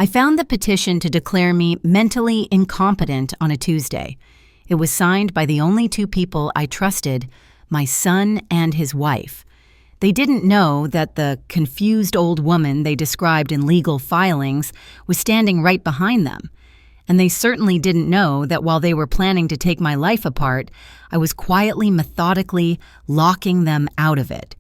I found the petition to declare me mentally incompetent on a Tuesday. It was signed by the only two people I trusted, my son and his wife. They didn't know that the confused old woman they described in legal filings was standing right behind them. And they certainly didn't know that while they were planning to take my life apart, I was quietly, methodically locking them out of it.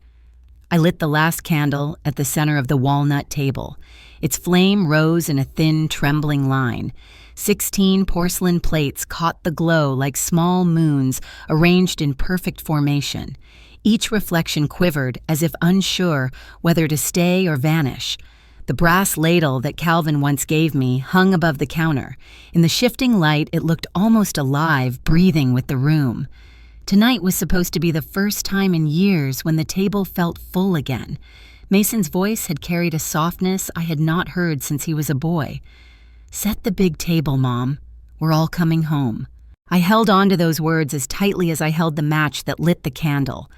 I lit the last candle at the center of the walnut table. Its flame rose in a thin, trembling line. 16 porcelain plates caught the glow like small moons arranged in perfect formation. Each reflection quivered as if unsure whether to stay or vanish. The brass ladle that Calvin once gave me hung above the counter. In the shifting light, it looked almost alive, breathing with the room. Tonight was supposed to be the first time in years when the table felt full again. Mason's voice had carried a softness I had not heard since he was a boy. "Set the big table, Mom. We're all coming home." I held on to those words as tightly as I held the match that lit the candle.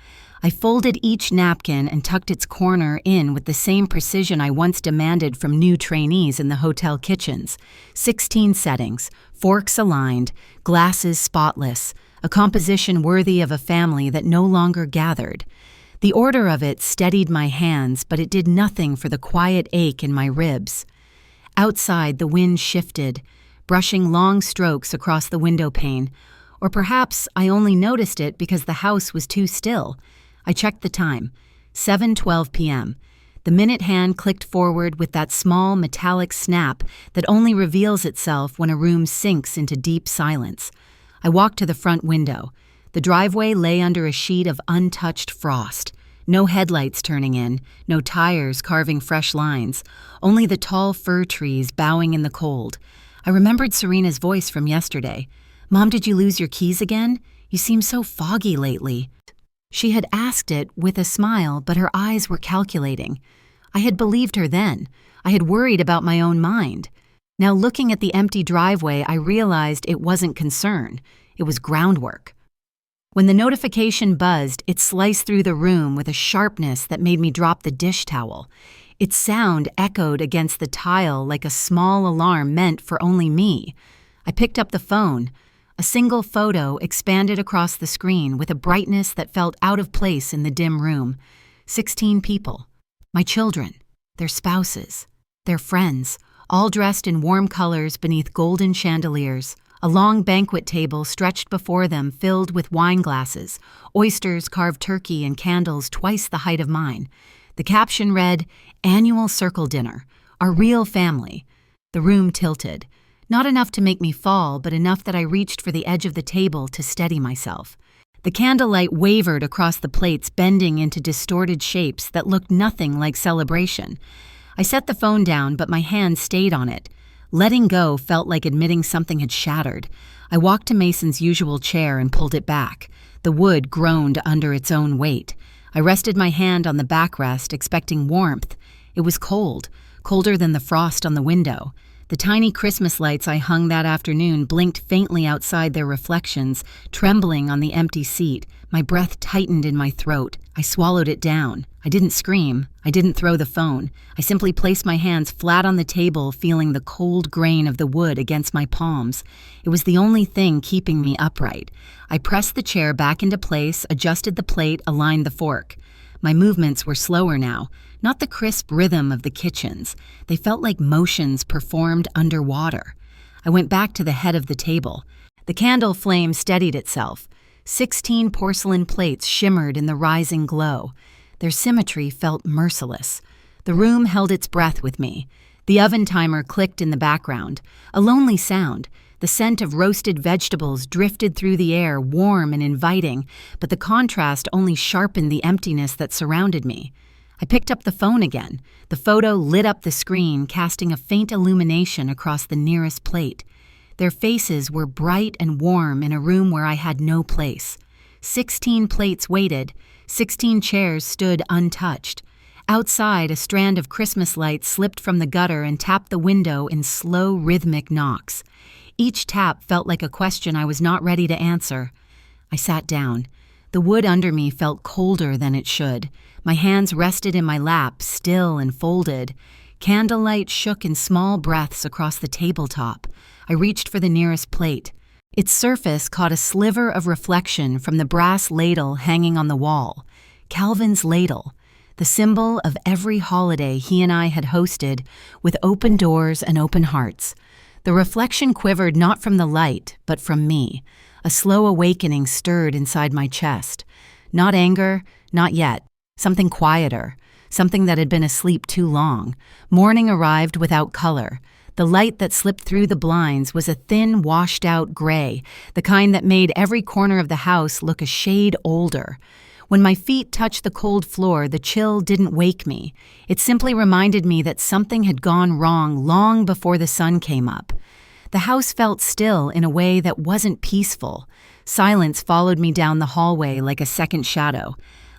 I folded each napkin and tucked its corner in with the same precision I once demanded from new trainees in the hotel kitchens. 16 settings, forks aligned, glasses spotless, a composition worthy of a family that no longer gathered. The order of it steadied my hands, but it did nothing for the quiet ache in my ribs. Outside, the wind shifted, brushing long strokes across the window pane. Or perhaps I only noticed it because the house was too still. I checked the time, 7:12 p.m. The minute hand clicked forward with that small metallic snap that only reveals itself when a room sinks into deep silence. I walked to the front window. The driveway lay under a sheet of untouched frost. No headlights turning in, no tires carving fresh lines, only the tall fir trees bowing in the cold. I remembered Serena's voice from yesterday. "Mom, did you lose your keys again? You seem so foggy lately." She had asked it with a smile, but her eyes were calculating. I had believed her then. I had worried about my own mind. Now looking at the empty driveway, I realized it wasn't concern. It was groundwork. When the notification buzzed, it sliced through the room with a sharpness that made me drop the dish towel. Its sound echoed against the tile like a small alarm meant for only me. I picked up the phone. A single photo expanded across the screen with a brightness that felt out of place in the dim room. 16 people. My children, their spouses, their friends, all dressed in warm colors beneath golden chandeliers. A long banquet table stretched before them filled with wine glasses, oysters, carved turkey, and candles twice the height of mine. The caption read, "Annual Circle Dinner, Our Real Family." The room tilted. Not enough to make me fall, but enough that I reached for the edge of the table to steady myself. The candlelight wavered across the plates, bending into distorted shapes that looked nothing like celebration. I set the phone down, but my hand stayed on it. Letting go felt like admitting something had shattered. I walked to Mason's usual chair and pulled it back. The wood groaned under its own weight. I rested my hand on the backrest, expecting warmth. It was cold, colder than the frost on the window. The tiny Christmas lights I hung that afternoon blinked faintly outside their reflections, trembling on the empty seat. My breath tightened in my throat. I swallowed it down. I didn't scream. I didn't throw the phone. I simply placed my hands flat on the table, feeling the cold grain of the wood against my palms. It was the only thing keeping me upright. I pressed the chair back into place, adjusted the plate, aligned the fork. My movements were slower now, not the crisp rhythm of the kitchens. They felt like motions performed underwater. I went back to the head of the table. The candle flame steadied itself. 16 porcelain plates shimmered in the rising glow. Their symmetry felt merciless. The room held its breath with me. The oven timer clicked in the background. A lonely sound. The scent of roasted vegetables drifted through the air, warm and inviting, but the contrast only sharpened the emptiness that surrounded me. I picked up the phone again. The photo lit up the screen, casting a faint illumination across the nearest plate. Their faces were bright and warm in a room where I had no place. 16 plates waited. 16 chairs stood untouched. Outside, a strand of Christmas lights slipped from the gutter and tapped the window in slow, rhythmic knocks. Each tap felt like a question I was not ready to answer. I sat down. The wood under me felt colder than it should. My hands rested in my lap, still and folded. Candlelight shook in small breaths across the tabletop. I reached for the nearest plate. Its surface caught a sliver of reflection from the brass ladle hanging on the wall. Calvin's ladle, the symbol of every holiday he and I had hosted, with open doors and open hearts. The reflection quivered not from the light, but from me. A slow awakening stirred inside my chest. Not anger, not yet. Something quieter. Something that had been asleep too long. Morning arrived without color. The light that slipped through the blinds was a thin, washed-out gray, the kind that made every corner of the house look a shade older. When my feet touched the cold floor, the chill didn't wake me. It simply reminded me that something had gone wrong long before the sun came up. The house felt still in a way that wasn't peaceful. Silence followed me down the hallway like a second shadow.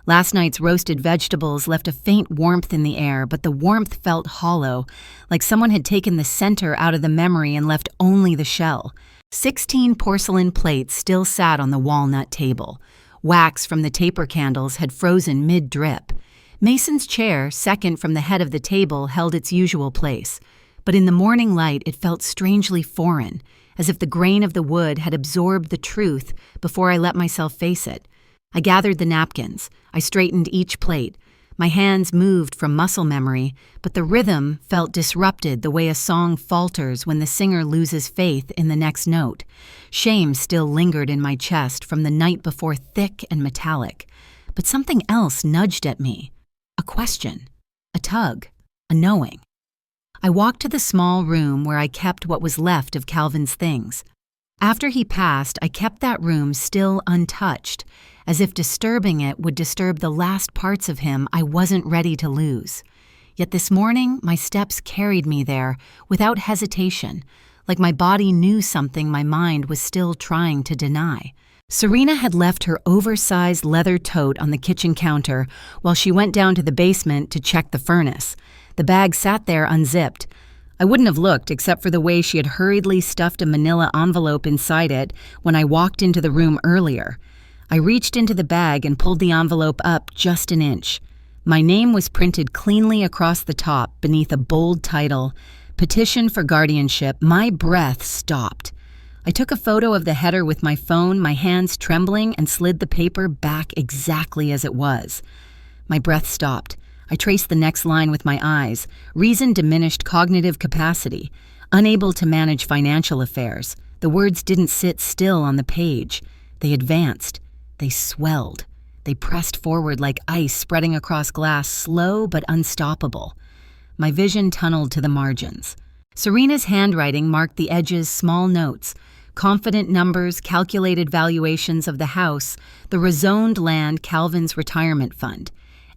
Last night's roasted vegetables left a faint warmth in the air, but the warmth felt hollow, like someone had taken the center out of the memory and left only the shell. 16 porcelain plates still sat on the walnut table. Wax from the taper candles had frozen mid-drip. Mason's chair, second from the head of the table, held its usual place. But in the morning light it felt strangely foreign, as if the grain of the wood had absorbed the truth before I let myself face it. I gathered the napkins. I straightened each plate. My hands moved from muscle memory, but the rhythm felt disrupted the way a song falters when the singer loses faith in the next note. Shame still lingered in my chest from the night before, thick and metallic. But something else nudged at me. A question. A tug. A knowing. I walked to the small room where I kept what was left of Calvin's things. After he passed, I kept that room still untouched, as if disturbing it would disturb the last parts of him I wasn't ready to lose. Yet this morning, my steps carried me there without hesitation, like my body knew something my mind was still trying to deny. Serena had left her oversized leather tote on the kitchen counter while she went down to the basement to check the furnace. The bag sat there unzipped. I wouldn't have looked except for the way she had hurriedly stuffed a manila envelope inside it when I walked into the room earlier. I reached into the bag and pulled the envelope up just an inch. My name was printed cleanly across the top beneath a bold title, Petition for Guardianship. My breath stopped. I took a photo of the header with my phone, my hands trembling, and slid the paper back exactly as it was. My breath stopped. I traced the next line with my eyes. Reason diminished cognitive capacity. Unable to manage financial affairs. The words didn't sit still on the page. They advanced. They swelled. They pressed forward like ice spreading across glass, slow but unstoppable. My vision tunneled to the margins. Serena's handwriting marked the edges small notes, confident numbers, calculated valuations of the house, the rezoned land, Calvin's retirement fund.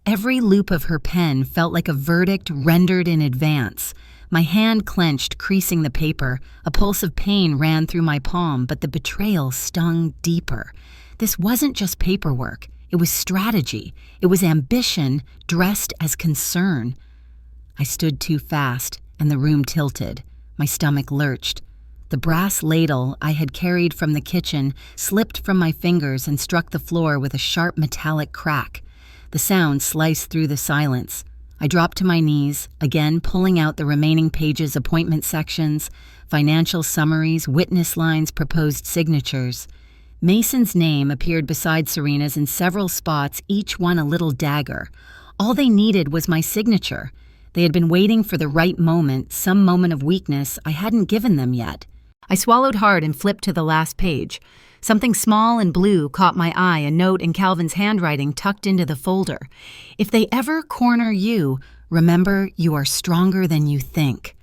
Every loop of her pen felt like a verdict rendered in advance. My hand clenched, creasing the paper. A pulse of pain ran through my palm, but the betrayal stung deeper. This wasn't just paperwork. It was strategy. It was ambition dressed as concern. I stood too fast, and the room tilted. My stomach lurched. The brass ladle I had carried from the kitchen slipped from my fingers and struck the floor with a sharp metallic crack. The sound sliced through the silence. I dropped to my knees, again pulling out the remaining pages, appointment sections, financial summaries, witness lines, proposed signatures. Mason's name appeared beside Serena's in several spots, each one a little dagger. All they needed was my signature. They had been waiting for the right moment, some moment of weakness I hadn't given them yet. I swallowed hard and flipped to the last page. Something small and blue caught my eye, a note in Calvin's handwriting tucked into the folder. If they ever corner you, remember you are stronger than you think.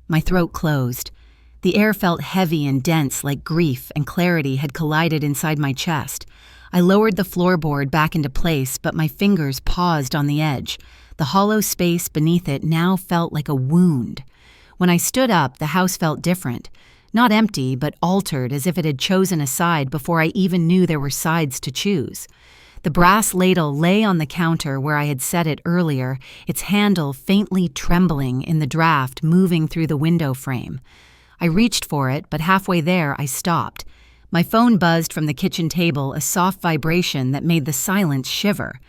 My throat closed. The air felt heavy and dense, like grief and clarity had collided inside my chest. I lowered the floorboard back into place, but my fingers paused on the edge. The hollow space beneath it now felt like a wound. When I stood up, the house felt different. Not empty, but altered, as if it had chosen a side before I even knew there were sides to choose. The brass ladle lay on the counter where I had set it earlier, its handle faintly trembling in the draft moving through the window frame. I reached for it, but halfway there I stopped. My phone buzzed from the kitchen table, a soft vibration that made the silence shiver.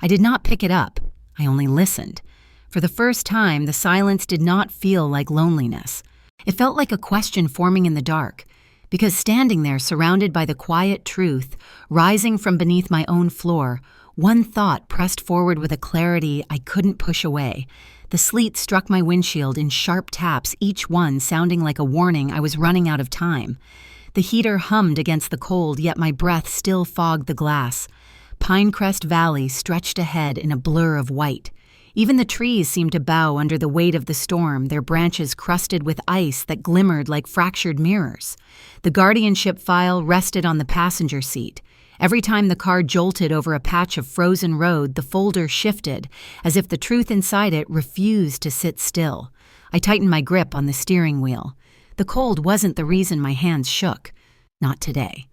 I did not pick it up. I only listened. For the first time, the silence did not feel like loneliness. It felt like a question forming in the dark, because standing there surrounded by the quiet truth, rising from beneath my own floor, one thought pressed forward with a clarity I couldn't push away. The sleet struck my windshield in sharp taps, each one sounding like a warning I was running out of time. The heater hummed against the cold, yet my breath still fogged the glass. Pinecrest Valley stretched ahead in a blur of white. Even the trees seemed to bow under the weight of the storm, their branches crusted with ice that glimmered like fractured mirrors. The guardianship file rested on the passenger seat. Every time the car jolted over a patch of frozen road, the folder shifted, as if the truth inside it refused to sit still. I tightened my grip on the steering wheel. The cold wasn't the reason my hands shook. Not today.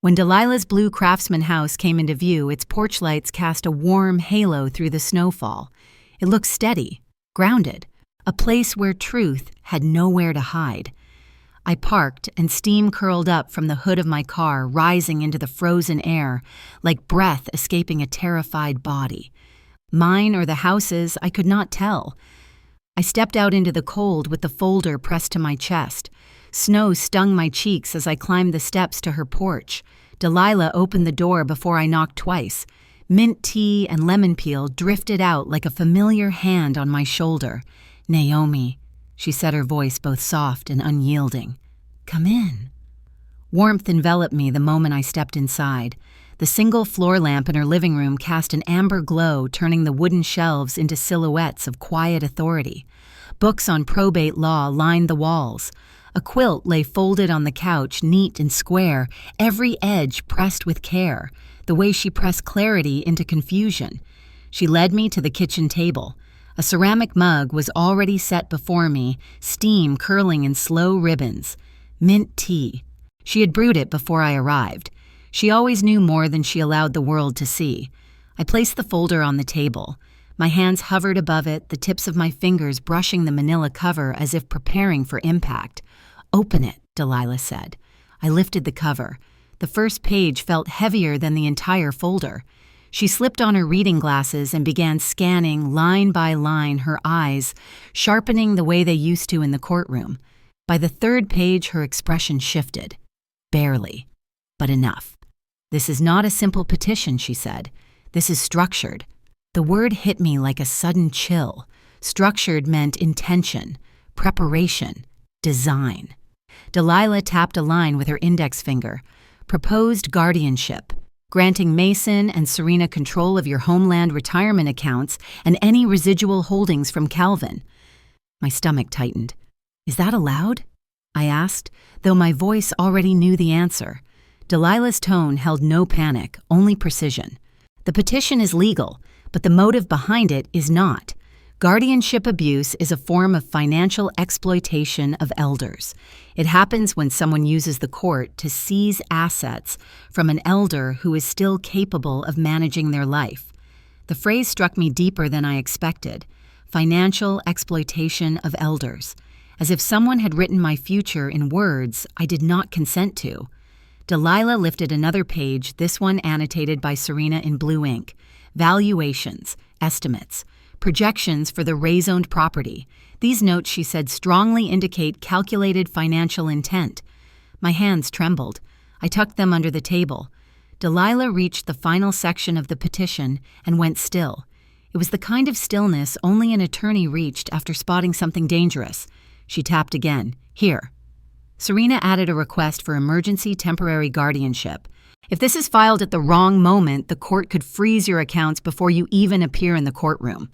When Delilah's blue craftsman house came into view, its porch lights cast a warm halo through the snowfall. It looked steady, grounded, a place where truth had nowhere to hide. I parked, and steam curled up from the hood of my car, rising into the frozen air, like breath escaping a terrified body. Mine or the house's, I could not tell. I stepped out into the cold with the folder pressed to my chest. Snow stung my cheeks as I climbed the steps to her porch. Delilah opened the door before I knocked twice. Mint tea and lemon peel drifted out like a familiar hand on my shoulder. "Naomi," she said, her voice both soft and unyielding. "Come in." Warmth enveloped me the moment I stepped inside. The single floor lamp in her living room cast an amber glow, turning the wooden shelves into silhouettes of quiet authority. Books on probate law lined the walls. A quilt lay folded on the couch, neat and square, every edge pressed with care, the way she pressed clarity into confusion. She led me to the kitchen table. A ceramic mug was already set before me, steam curling in slow ribbons. Mint tea. She had brewed it before I arrived. She always knew more than she allowed the world to see. I placed the folder on the table. My hands hovered above it, the tips of my fingers brushing the manila cover as if preparing for impact. "Open it," Delilah said. I lifted the cover. The first page felt heavier than the entire folder. She slipped on her reading glasses and began scanning line by line, her eyes sharpening the way they used to in the courtroom. By the third page, her expression shifted. Barely, but enough. "This is not a simple petition," she said. "This is structured." The word hit me like a sudden chill. Structured meant intention, preparation, design. Delilah tapped a line with her index finger. "Proposed guardianship, granting Mason and Serena control of your homeland retirement accounts and any residual holdings from Calvin." My stomach tightened. "Is that allowed?" I asked, though my voice already knew the answer. Delilah's tone held no panic, only precision. "The petition is legal, but the motive behind it is not. Guardianship abuse is a form of financial exploitation of elders. It happens when someone uses the court to seize assets from an elder who is still capable of managing their life." The phrase struck me deeper than I expected. Financial exploitation of elders. As if someone had written my future in words I did not consent to. Delilah lifted another page, this one annotated by Serena in blue ink. Valuations, estimates, projections for the Ray-zoned property. These notes, she said, strongly indicate calculated financial intent. My hands trembled. I tucked them under the table. Delilah reached the final section of the petition and went still. It was the kind of stillness only an attorney reached after spotting something dangerous. She tapped again. "Here." Serena added a request for emergency temporary guardianship. "If this is filed at the wrong moment, the court could freeze your accounts before you even appear in the courtroom."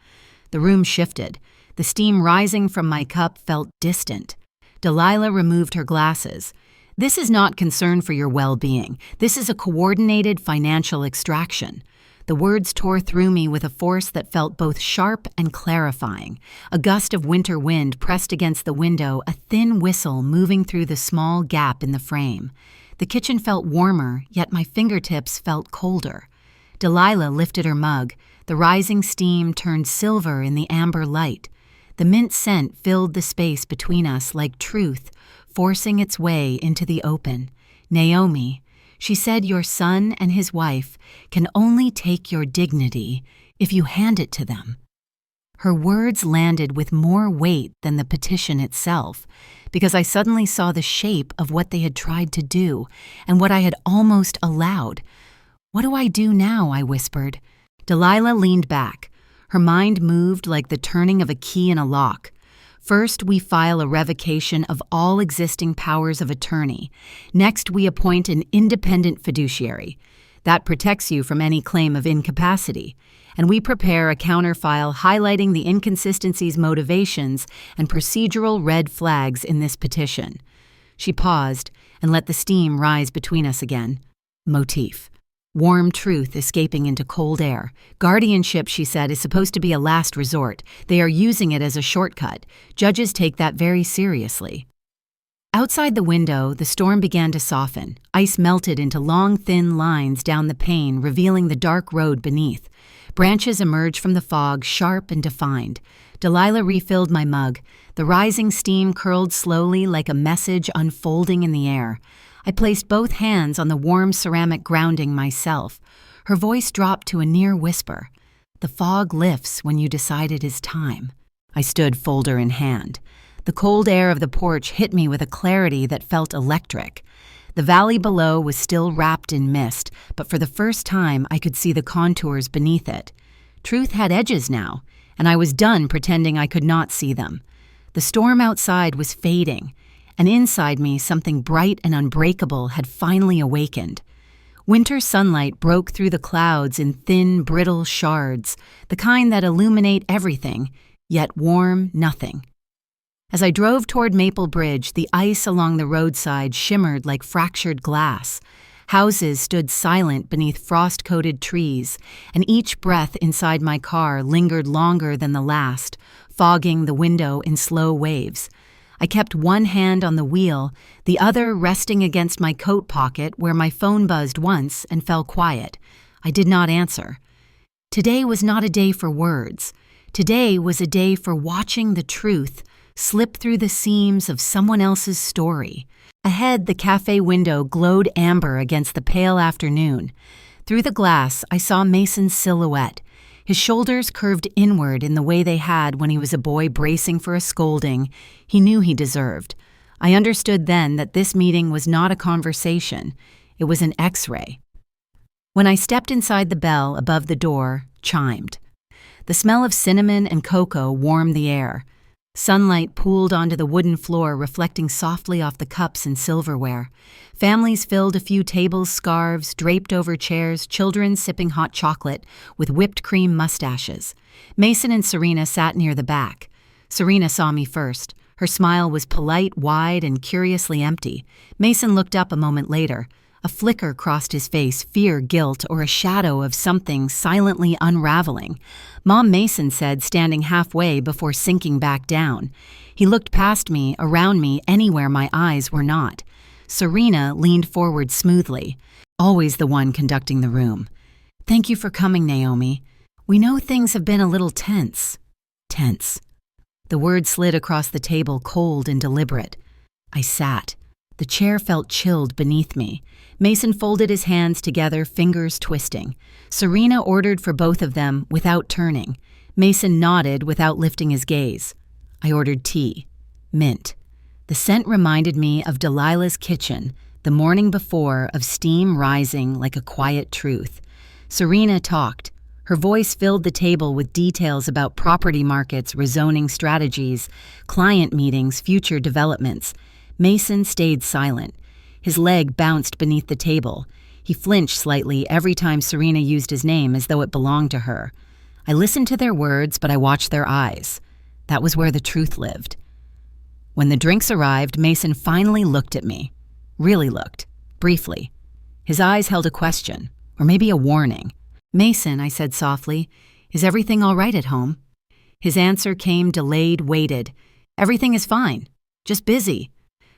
The room shifted. The steam rising from my cup felt distant. Delilah removed her glasses. "This is not concern for your well-being. This is a coordinated financial extraction." The words tore through me with a force that felt both sharp and clarifying. A gust of winter wind pressed against the window, a thin whistle moving through the small gap in the frame. The kitchen felt warmer, yet my fingertips felt colder. Delilah lifted her mug. The rising steam turned silver in the amber light. The mint scent filled the space between us like truth, forcing its way into the open. "Naomi," she said, "your son and his wife can only take your dignity if you hand it to them." Her words landed with more weight than the petition itself, because I suddenly saw the shape of what they had tried to do and what I had almost allowed. "What do I do now?" I whispered. Delilah leaned back. Her mind moved like the turning of a key in a lock. "First, we file a revocation of all existing powers of attorney. Next, we appoint an independent fiduciary. That protects you from any claim of incapacity. And we prepare a counterfile highlighting the inconsistencies, motivations, and procedural red flags in this petition." She paused and let the steam rise between us again. Motif. Warm truth escaping into cold air. Guardianship, she said, is supposed to be a last resort. They are using it as a shortcut. Judges take that very seriously. Outside the window, the storm began to soften. Ice melted into long, thin lines down the pane, revealing the dark road beneath. Branches emerged from the fog, sharp and defined. Delilah refilled my mug. The rising steam curled slowly like a message unfolding in the air. I placed both hands on the warm ceramic grounding myself. Her voice dropped to a near whisper. "The fog lifts when you decide it is time." I stood folder in hand. The cold air of the porch hit me with a clarity that felt electric. The valley below was still wrapped in mist, but for the first time I could see the contours beneath it. Truth had edges now, and I was done pretending I could not see them. The storm outside was fading, and inside me something bright and unbreakable had finally awakened. Winter sunlight broke through the clouds in thin, brittle shards, the kind that illuminate everything, yet warm nothing. As I drove toward Maple Bridge, the ice along the roadside shimmered like fractured glass. Houses stood silent beneath frost-coated trees, and each breath inside my car lingered longer than the last, fogging the window in slow waves. I kept one hand on the wheel, the other resting against my coat pocket where my phone buzzed once and fell quiet. I did not answer. Today was not a day for words. Today was a day for watching the truth slip through the seams of someone else's story. Ahead, the cafe window glowed amber against the pale afternoon. Through the glass, I saw Mason's silhouette. His shoulders curved inward in the way they had when he was a boy bracing for a scolding he knew he deserved. I understood then that this meeting was not a conversation. It was an X-ray. When I stepped inside, the bell above the door chimed. The smell of cinnamon and cocoa warmed the air. Sunlight pooled onto the wooden floor, reflecting softly off the cups and silverware. Families filled a few tables, scarves draped over chairs, children sipping hot chocolate with whipped cream mustaches. Mason and Serena sat near the back. Serena saw me first. Her smile was polite, wide, and curiously empty. Mason looked up a moment later. A flicker crossed his face, fear, guilt, or a shadow of something silently unraveling. Mom, Mason said, standing halfway before sinking back down. He looked past me, around me, anywhere my eyes were not. Serena leaned forward smoothly, always the one conducting the room. "Thank you for coming, Naomi. We know things have been a little tense." Tense. The word slid across the table, cold and deliberate. I sat. The chair felt chilled beneath me. Mason folded his hands together, fingers twisting. Serena ordered for both of them without turning. Mason nodded without lifting his gaze. I ordered tea. Mint. The scent reminded me of Delilah's kitchen, the morning before, of steam rising like a quiet truth. Serena talked. Her voice filled the table with details about property markets, rezoning strategies, client meetings, future developments. Mason stayed silent. His leg bounced beneath the table. He flinched slightly every time Serena used his name as though it belonged to her. I listened to their words, but I watched their eyes. That was where the truth lived. When the drinks arrived, Mason finally looked at me. Really looked. Briefly. His eyes held a question, or maybe a warning. "Mason," I said softly, "is everything all right at home?" His answer came delayed, weighted. "Everything is fine. Just busy."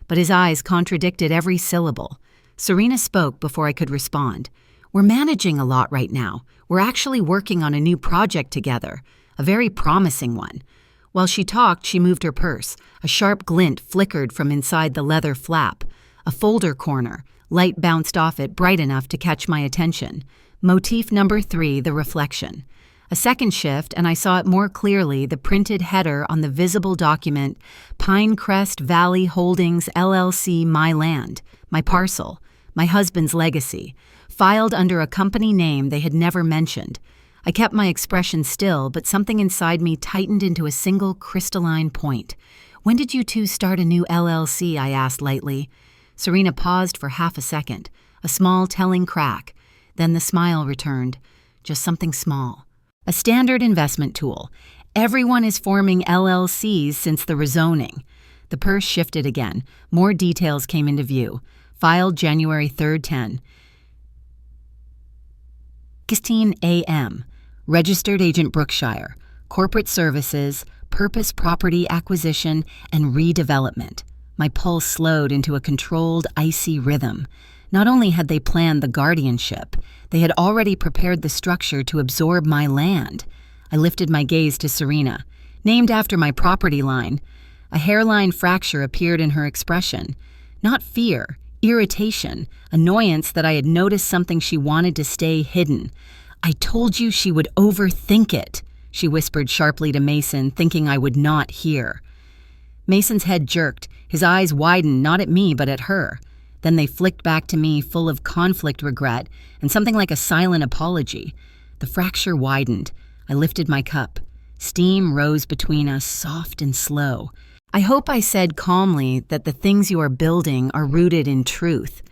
But his eyes contradicted every syllable. Serena spoke before I could respond. "We're managing a lot right now. We're actually working on a new project together, a very promising one." While she talked, she moved her purse. A sharp glint flickered from inside the leather flap. A folder corner. Light bounced off it bright enough to catch my attention. Motif number 3, the reflection. A second shift, and I saw it more clearly, the printed header on the visible document, Pinecrest Valley Holdings LLC, my land, my parcel, my husband's legacy, filed under a company name they had never mentioned. I kept my expression still, but something inside me tightened into a single crystalline point. "When did you two start a new LLC?" I asked lightly. Serena paused for half a second, a small telling crack. Then the smile returned, just something small. A standard investment tool. Everyone is forming LLCs since the rezoning. The purse shifted again. More details came into view. Filed January 3rd, 10:16 a.m. Registered Agent Brookshire. Corporate Services, Purpose Property Acquisition and Redevelopment. My pulse slowed into a controlled, icy rhythm. Not only had they planned the guardianship, they had already prepared the structure to absorb my land. I lifted my gaze to Serena, named after my property line. A hairline fracture appeared in her expression. Not fear, irritation, annoyance that I had noticed something she wanted to stay hidden. "I told you she would overthink it," she whispered sharply to Mason, thinking I would not hear. Mason's head jerked, his eyes widened not at me but at her. Then they flicked back to me, full of conflict, regret, and something like a silent apology. The fracture widened. I lifted my cup. Steam rose between us, soft and slow. "I hope I said calmly that the things you are building are rooted in truth,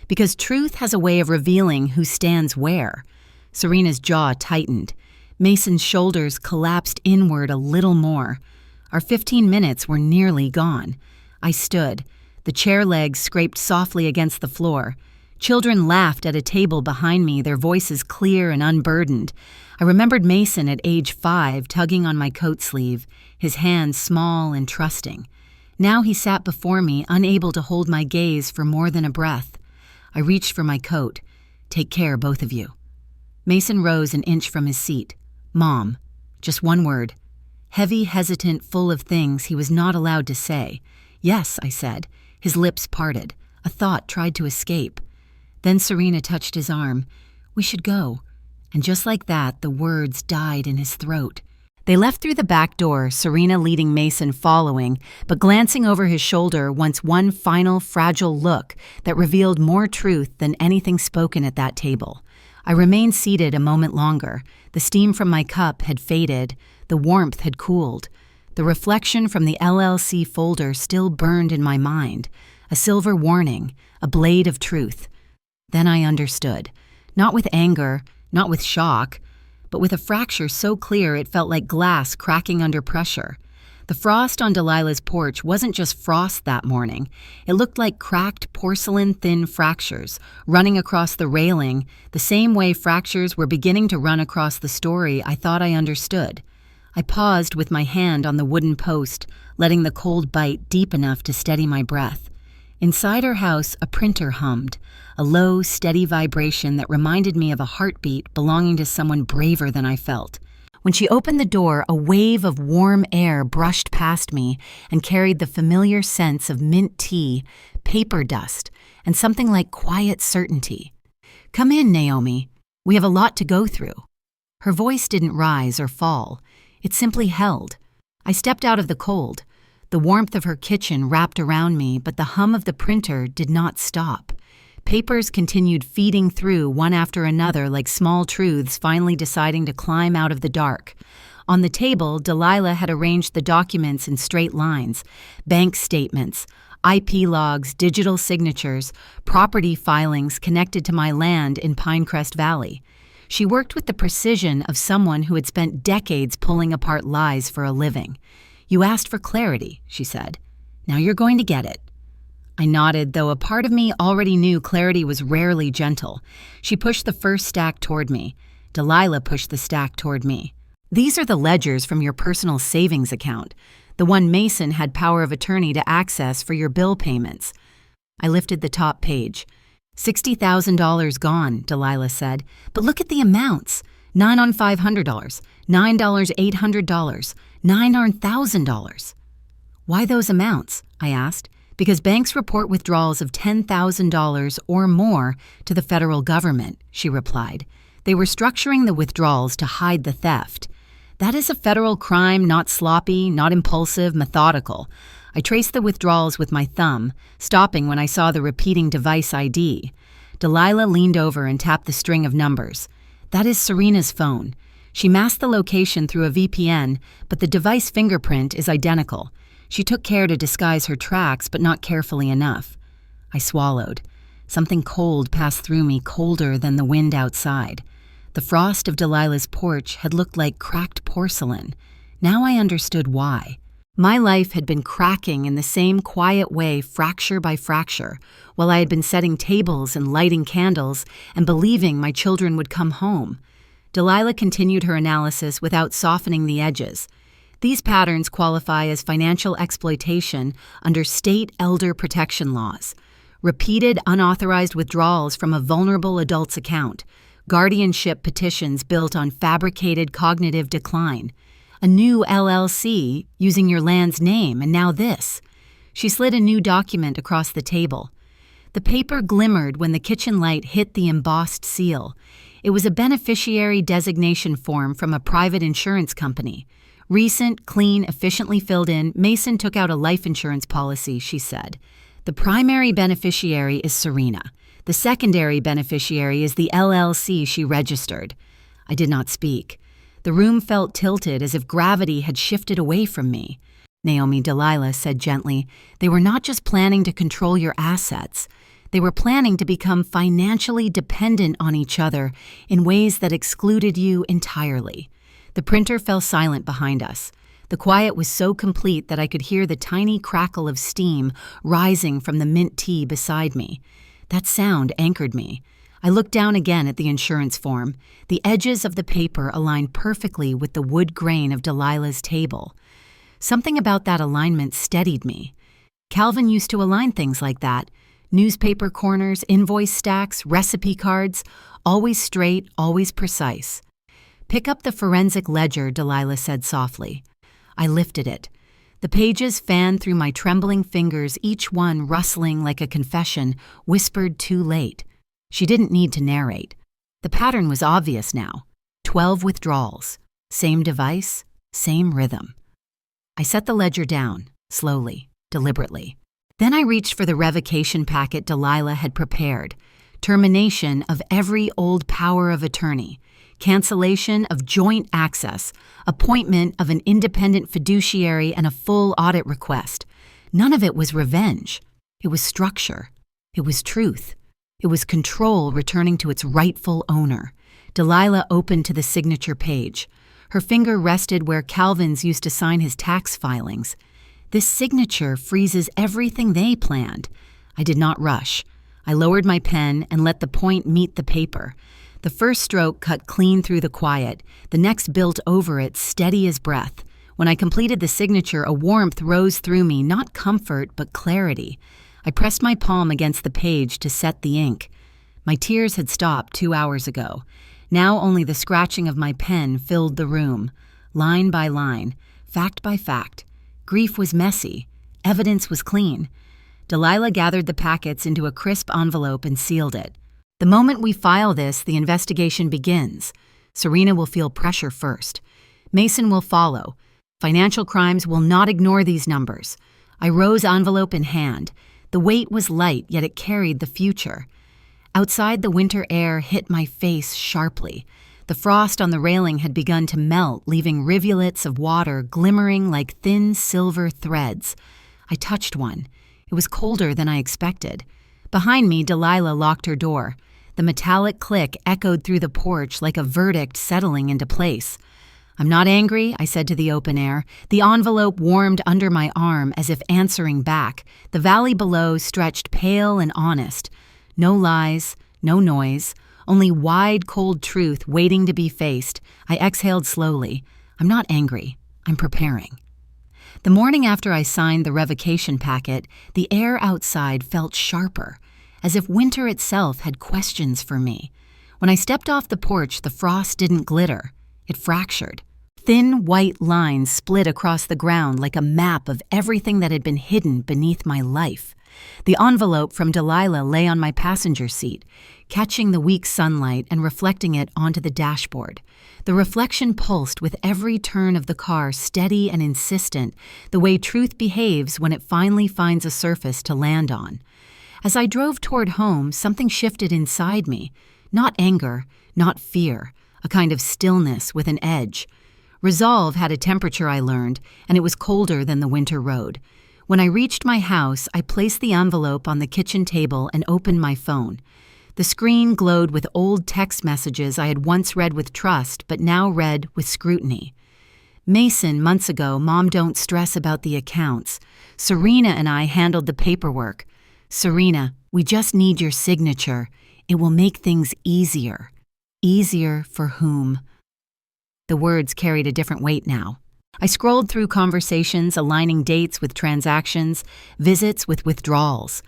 because truth has a way of revealing who stands where." Serena's jaw tightened. Mason's shoulders collapsed inward a little more. Our 15 minutes were nearly gone. I stood. The chair legs scraped softly against the floor. Children laughed at a table behind me, their voices clear and unburdened. I remembered Mason at age 5 tugging on my coat sleeve, his hands small and trusting. Now he sat before me, unable to hold my gaze for more than a breath. I reached for my coat. "Take care, both of you." Mason rose an inch from his seat. "Mom." Just one word. Heavy, hesitant, full of things he was not allowed to say. "Yes," I said. His lips parted. A thought tried to escape. Then Serena touched his arm. "We should go." And just like that, the words died in his throat. They left through the back door, Serena leading Mason following, but glancing over his shoulder once one final, fragile look that revealed more truth than anything spoken at that table. I remained seated a moment longer. The steam from my cup had faded. The warmth had cooled. The reflection from the LLC folder still burned in my mind, a silver warning, a blade of truth. Then I understood, not with anger, not with shock, but with a fracture so clear it felt like glass cracking under pressure. The frost on Delilah's porch wasn't just frost that morning. It looked like cracked porcelain-thin fractures running across the railing, the same way fractures were beginning to run across the story I thought I understood. I paused with my hand on the wooden post, letting the cold bite deep enough to steady my breath. Inside her house, a printer hummed, a low, steady vibration that reminded me of a heartbeat belonging to someone braver than I felt. When she opened the door, a wave of warm air brushed past me and carried the familiar sense of mint tea, paper dust, and something like quiet certainty. "Come in, Naomi. We have a lot to go through." Her voice didn't rise or fall. It simply held. I stepped out of the cold. The warmth of her kitchen wrapped around me, but the hum of the printer did not stop. Papers continued feeding through one after another like small truths finally deciding to climb out of the dark. On the table, Delilah had arranged the documents in straight lines: bank statements, IP logs, digital signatures, property filings connected to my land in Pinecrest Valley. She worked with the precision of someone who had spent decades pulling apart lies for a living. "You asked for clarity," she said. "Now you're going to get it." I nodded, though a part of me already knew clarity was rarely gentle. She pushed the first stack toward me. Delilah pushed the stack toward me. "These are the ledgers from your personal savings account, the one Mason had power of attorney to access for your bill payments." I lifted the top page. $60,000 gone, Delilah said. "But look at the amounts. $9 on $500, $9 $800, $9 on $1,000. "Why those amounts?" I asked. "Because banks report withdrawals of $10,000 or more to the federal government," she replied. They were structuring the withdrawals to hide the theft. That is a federal crime, not sloppy, not impulsive, methodical. I traced the withdrawals with my thumb, stopping when I saw the repeating device ID. Delilah leaned over and tapped the string of numbers. That is Serena's phone. She masked the location through a VPN, but the device fingerprint is identical. She took care to disguise her tracks, but not carefully enough. I swallowed. Something cold passed through me, colder than the wind outside. The frost of Delilah's porch had looked like cracked porcelain. Now I understood why. My life had been cracking in the same quiet way, fracture by fracture, while I had been setting tables and lighting candles and believing my children would come home. Delilah continued her analysis without softening the edges. These patterns qualify as financial exploitation under state elder protection laws. Repeated unauthorized withdrawals from a vulnerable adult's account. Guardianship petitions built on fabricated cognitive decline. A new LLC using your land's name, and now this. She slid a new document across the table. The paper glimmered when the kitchen light hit the embossed seal. It was a beneficiary designation form from a private insurance company. Recent, clean, efficiently filled in, Mason took out a life insurance policy, she said. The primary beneficiary is Serena. The secondary beneficiary is the LLC she registered. I did not speak. The room felt tilted as if gravity had shifted away from me. Naomi Delilah said gently, they were not just planning to control your assets. They were planning to become financially dependent on each other in ways that excluded you entirely. The printer fell silent behind us. The quiet was so complete that I could hear the tiny crackle of steam rising from the mint tea beside me. That sound anchored me. I looked down again at the insurance form. The edges of the paper aligned perfectly with the wood grain of Delilah's table. Something about that alignment steadied me. Calvin used to align things like that. Newspaper corners, invoice stacks, recipe cards, always straight, always precise. Pick up the forensic ledger, Delilah said softly. I lifted it. The pages fanned through my trembling fingers, each one rustling like a confession, whispered too late. She didn't need to narrate. The pattern was obvious now. 12 withdrawals. Same device, same rhythm. I set the ledger down, slowly, deliberately. Then I reached for the revocation packet Delilah had prepared. Termination of every old power of attorney. Cancellation of joint access, appointment of an independent fiduciary, and a full audit request. None of it was revenge. It was structure. It was truth. It was control returning to its rightful owner. Delilah opened to the signature page. Her finger rested where Calvin's used to sign his tax filings. This signature freezes everything they planned. I did not rush. I lowered my pen and let the point meet the paper. The first stroke cut clean through the quiet. The next built over it, steady as breath. When I completed the signature, a warmth rose through me, not comfort, but clarity. I pressed my palm against the page to set the ink. My tears had stopped 2 hours ago. Now only the scratching of my pen filled the room. Line by line, fact by fact. Grief was messy. Evidence was clean. Delilah gathered the packets into a crisp envelope and sealed it. The moment we file this, the investigation begins. Serena will feel pressure first. Mason will follow. Financial crimes will not ignore these numbers. I rose envelope in hand. The weight was light, yet it carried the future. Outside, the winter air hit my face sharply. The frost on the railing had begun to melt, leaving rivulets of water glimmering like thin silver threads. I touched one. It was colder than I expected. Behind me, Delilah locked her door. The metallic click echoed through the porch like a verdict settling into place. I'm not angry, I said to the open air. The envelope warmed under my arm as if answering back. The valley below stretched pale and honest. No lies, no noise, only wide, cold truth waiting to be faced. I exhaled slowly. I'm not angry. I'm preparing. The morning after I signed the revocation packet, the air outside felt sharper, as if winter itself had questions for me. When I stepped off the porch, the frost didn't glitter. It fractured. Thin white lines split across the ground like a map of everything that had been hidden beneath my life. The envelope from Delilah lay on my passenger seat, catching the weak sunlight and reflecting it onto the dashboard. The reflection pulsed with every turn of the car, steady and insistent, the way truth behaves when it finally finds a surface to land on. As I drove toward home, something shifted inside me. Not anger, not fear, a kind of stillness with an edge. Resolve had a temperature, I learned, and it was colder than the winter road. When I reached my house, I placed the envelope on the kitchen table and opened my phone. The screen glowed with old text messages I had once read with trust, but now read with scrutiny. Mason, months ago, Mom, don't stress about the accounts. Serena and I handled the paperwork. Serena, we just need your signature. It will make things easier. Easier for whom? The words carried a different weight now. I scrolled through conversations aligning dates with transactions, visits with withdrawals.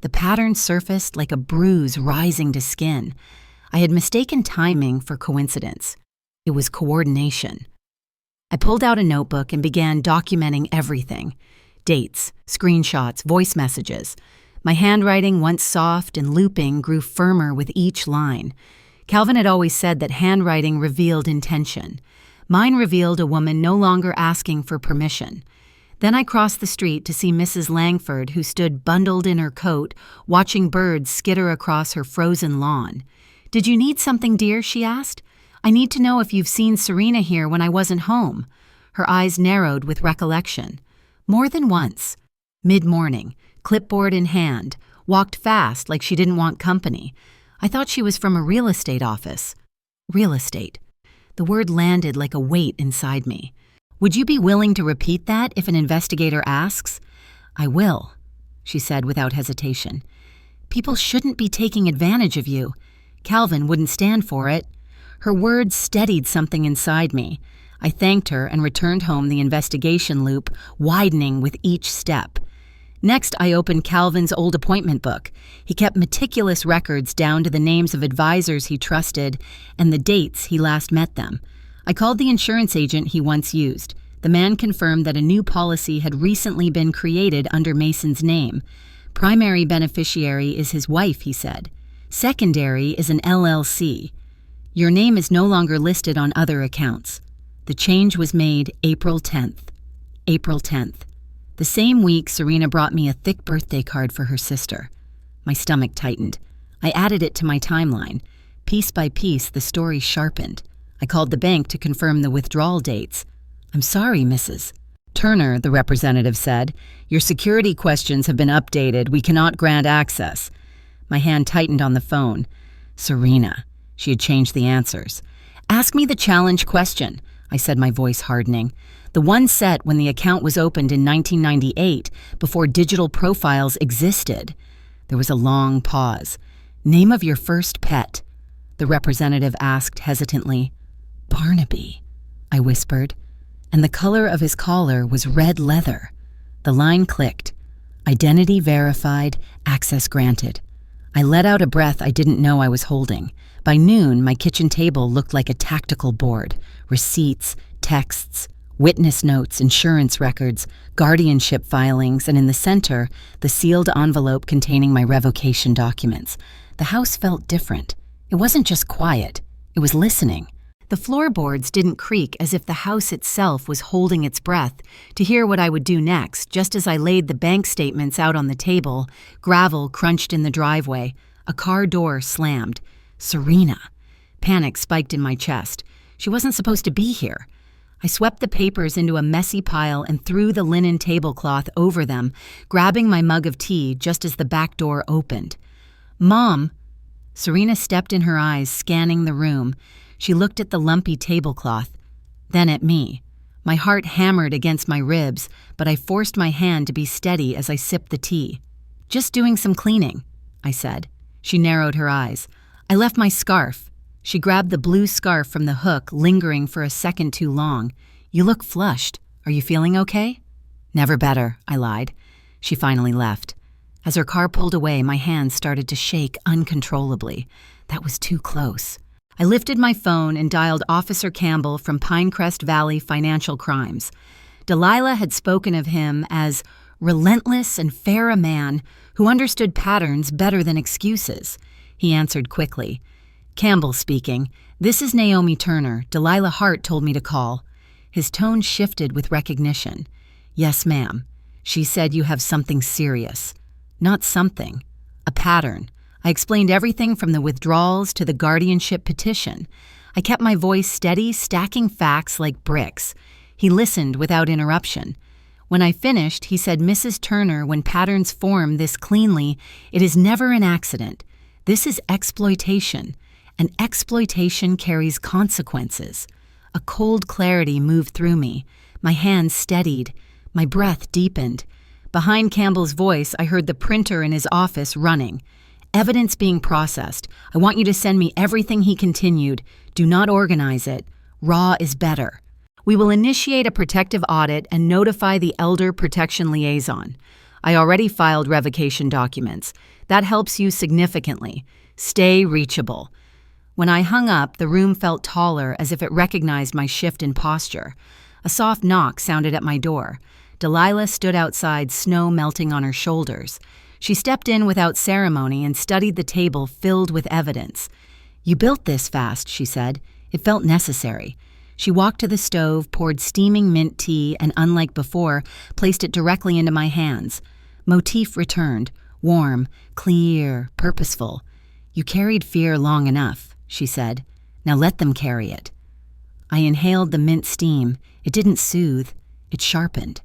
The pattern surfaced like a bruise rising to skin. I had mistaken timing for coincidence. It was coordination. I pulled out a notebook and began documenting everything. Dates, screenshots, voice messages. My handwriting, once soft and looping, grew firmer with each line. Calvin had always said that handwriting revealed intention. Mine revealed a woman no longer asking for permission. Then I crossed the street to see Mrs. Langford, who stood bundled in her coat, watching birds skitter across her frozen lawn. "Did you need something, dear?" she asked. "I need to know if you've seen Serena here when I wasn't home." Her eyes narrowed with recollection. "More than once. Mid-morning, clipboard in hand, walked fast like she didn't want company. I thought she was from a real estate office." Real estate. The word landed like a weight inside me. "Would you be willing to repeat that if an investigator asks?" "I will," she said without hesitation. "People shouldn't be taking advantage of you. Calvin wouldn't stand for it." Her words steadied something inside me. I thanked her and returned home, the investigation loop widening with each step. Next, I opened Calvin's old appointment book. He kept meticulous records down to the names of advisors he trusted and the dates he last met them. I called the insurance agent he once used. The man confirmed that a new policy had recently been created under Mason's name. Primary beneficiary is his wife, he said. Secondary is an LLC. Your name is no longer listed on other accounts. The change was made April 10th. April 10th. The same week, Serena brought me a thick birthday card for her sister. My stomach tightened. I added it to my timeline. Piece by piece, the story sharpened. I called the bank to confirm the withdrawal dates. "I'm sorry, Mrs. Turner," the representative said. "Your security questions have been updated. We cannot grant access." My hand tightened on the phone. Serena. She had changed the answers. "Ask me the challenge question," I said, my voice hardening. "The one set when the account was opened in 1998, before digital profiles existed." There was a long pause. "Name of your first pet?" the representative asked hesitantly. "Barnaby," I whispered, and the color of his collar was red leather. The line clicked. Identity verified, access granted. I let out a breath I didn't know I was holding. By noon, my kitchen table looked like a tactical board. Receipts, texts, witness notes, insurance records, guardianship filings, and in the center, the sealed envelope containing my revocation documents. The house felt different. It wasn't just quiet. It was listening. The floorboards didn't creak, as if the house itself was holding its breath to hear what I would do next. Just as I laid the bank statements out on the table, gravel crunched in the driveway. A car door slammed. Serena. Panic spiked in my chest. She wasn't supposed to be here. I swept the papers into a messy pile and threw the linen tablecloth over them, grabbing my mug of tea just as the back door opened. "Mom!" Serena stepped in, her eyes scanning the room. She looked at the lumpy tablecloth, then at me. My heart hammered against my ribs, but I forced my hand to be steady as I sipped the tea. "Just doing some cleaning," I said. She narrowed her eyes. "I left my scarf." She grabbed the blue scarf from the hook, lingering for a second too long. "You look flushed. Are you feeling okay?" "Never better," I lied. She finally left. As her car pulled away, my hands started to shake uncontrollably. That was too close. I lifted my phone and dialed Officer Campbell from Pinecrest Valley Financial Crimes. Delilah had spoken of him as relentless and fair a man who understood patterns better than excuses. He answered quickly. Campbell speaking. This is Naomi Turner. Delilah Hart told me to call. His tone shifted with recognition. Yes, ma'am. She said you have something serious. Not something. A pattern. I explained everything from the withdrawals to the guardianship petition. I kept my voice steady, stacking facts like bricks. He listened without interruption. When I finished, he said, Mrs. Turner, when patterns form this cleanly, it is never an accident. This is exploitation, and exploitation carries consequences. A cold clarity moved through me. My hands steadied. My breath deepened. Behind Campbell's voice, I heard the printer in his office running. Evidence being processed. I want you to send me everything, he continued. Do not organize it. Raw is better. We will initiate a protective audit and notify the Elder Protection Liaison. I already filed revocation documents. That helps you significantly. Stay reachable. When I hung up, the room felt taller as if it recognized my shift in posture. A soft knock sounded at my door. Delilah stood outside, snow melting on her shoulders. She stepped in without ceremony and studied the table filled with evidence. You built this fast, she said. It felt necessary. She walked to the stove, poured steaming mint tea, and unlike before, placed it directly into my hands. Motif returned, warm, clear, purposeful. You carried fear long enough, she said. Now let them carry it. I inhaled the mint steam. It didn't soothe. It sharpened.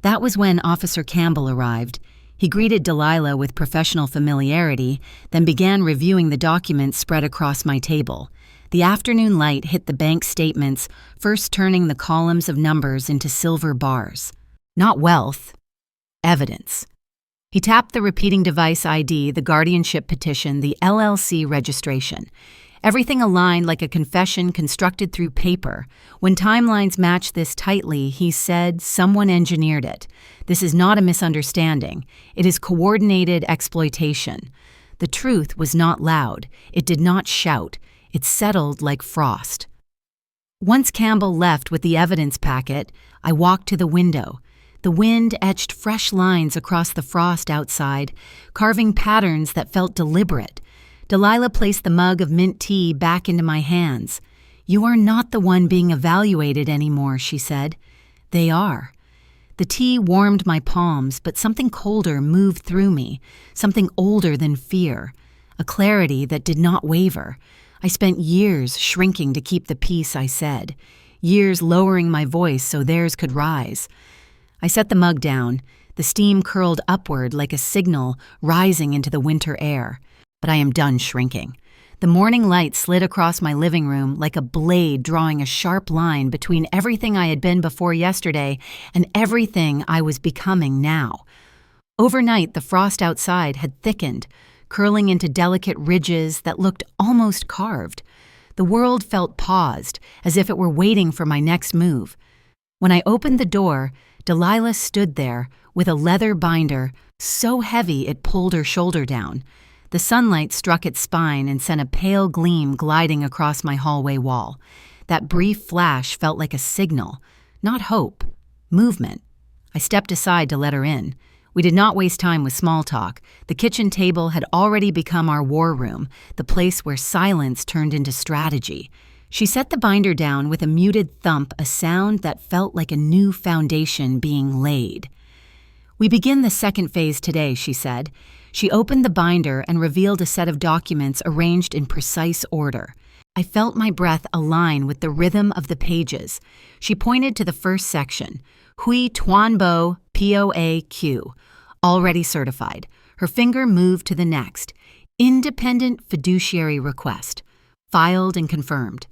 That was when Officer Campbell arrived. He greeted Delilah with professional familiarity, then began reviewing the documents spread across my table. The afternoon light hit the bank statements, first turning the columns of numbers into silver bars. Not wealth, evidence. He tapped the repeating device ID, the guardianship petition, the LLC registration. Everything aligned like a confession constructed through paper. When timelines matched this tightly, he said, someone engineered it. This is not a misunderstanding. It is coordinated exploitation. The truth was not loud. It did not shout. It settled like frost. Once Campbell left with the evidence packet, I walked to the window. The wind etched fresh lines across the frost outside, carving patterns that felt deliberate. Delilah placed the mug of mint tea back into my hands. You are not the one being evaluated anymore, she said. They are. The tea warmed my palms, but something colder moved through me, something older than fear, a clarity that did not waver. I spent years shrinking to keep the peace I said, years lowering my voice so theirs could rise. I set the mug down. The steam curled upward like a signal rising into the winter air. But I am done shrinking. The morning light slid across my living room like a blade drawing a sharp line between everything I had been before yesterday and everything I was becoming now. Overnight, the frost outside had thickened, curling into delicate ridges that looked almost carved. The world felt paused, as if it were waiting for my next move. When I opened the door, Delilah stood there with a leather binder so heavy it pulled her shoulder down. The sunlight struck its spine and sent a pale gleam gliding across my hallway wall. That brief flash felt like a signal, not hope, movement. I stepped aside to let her in. We did not waste time with small talk. The kitchen table had already become our war room, the place where silence turned into strategy. She set the binder down with a muted thump, a sound that felt like a new foundation being laid. We begin the second phase today, she said. She opened the binder and revealed a set of documents arranged in precise order. I felt my breath align with the rhythm of the pages. She pointed to the first section, Hui Tuan Bo POAQ, already certified. Her finger moved to the next, Independent Fiduciary Request, filed and confirmed.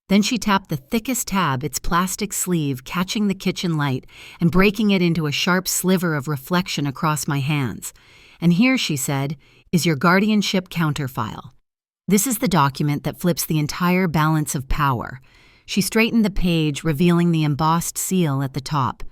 Then she tapped the thickest tab, its plastic sleeve catching the kitchen light and breaking it into a sharp sliver of reflection across my hands. And here, she said, is your guardianship counterfile. This is the document that flips the entire balance of power. She straightened the page, revealing the embossed seal at the top.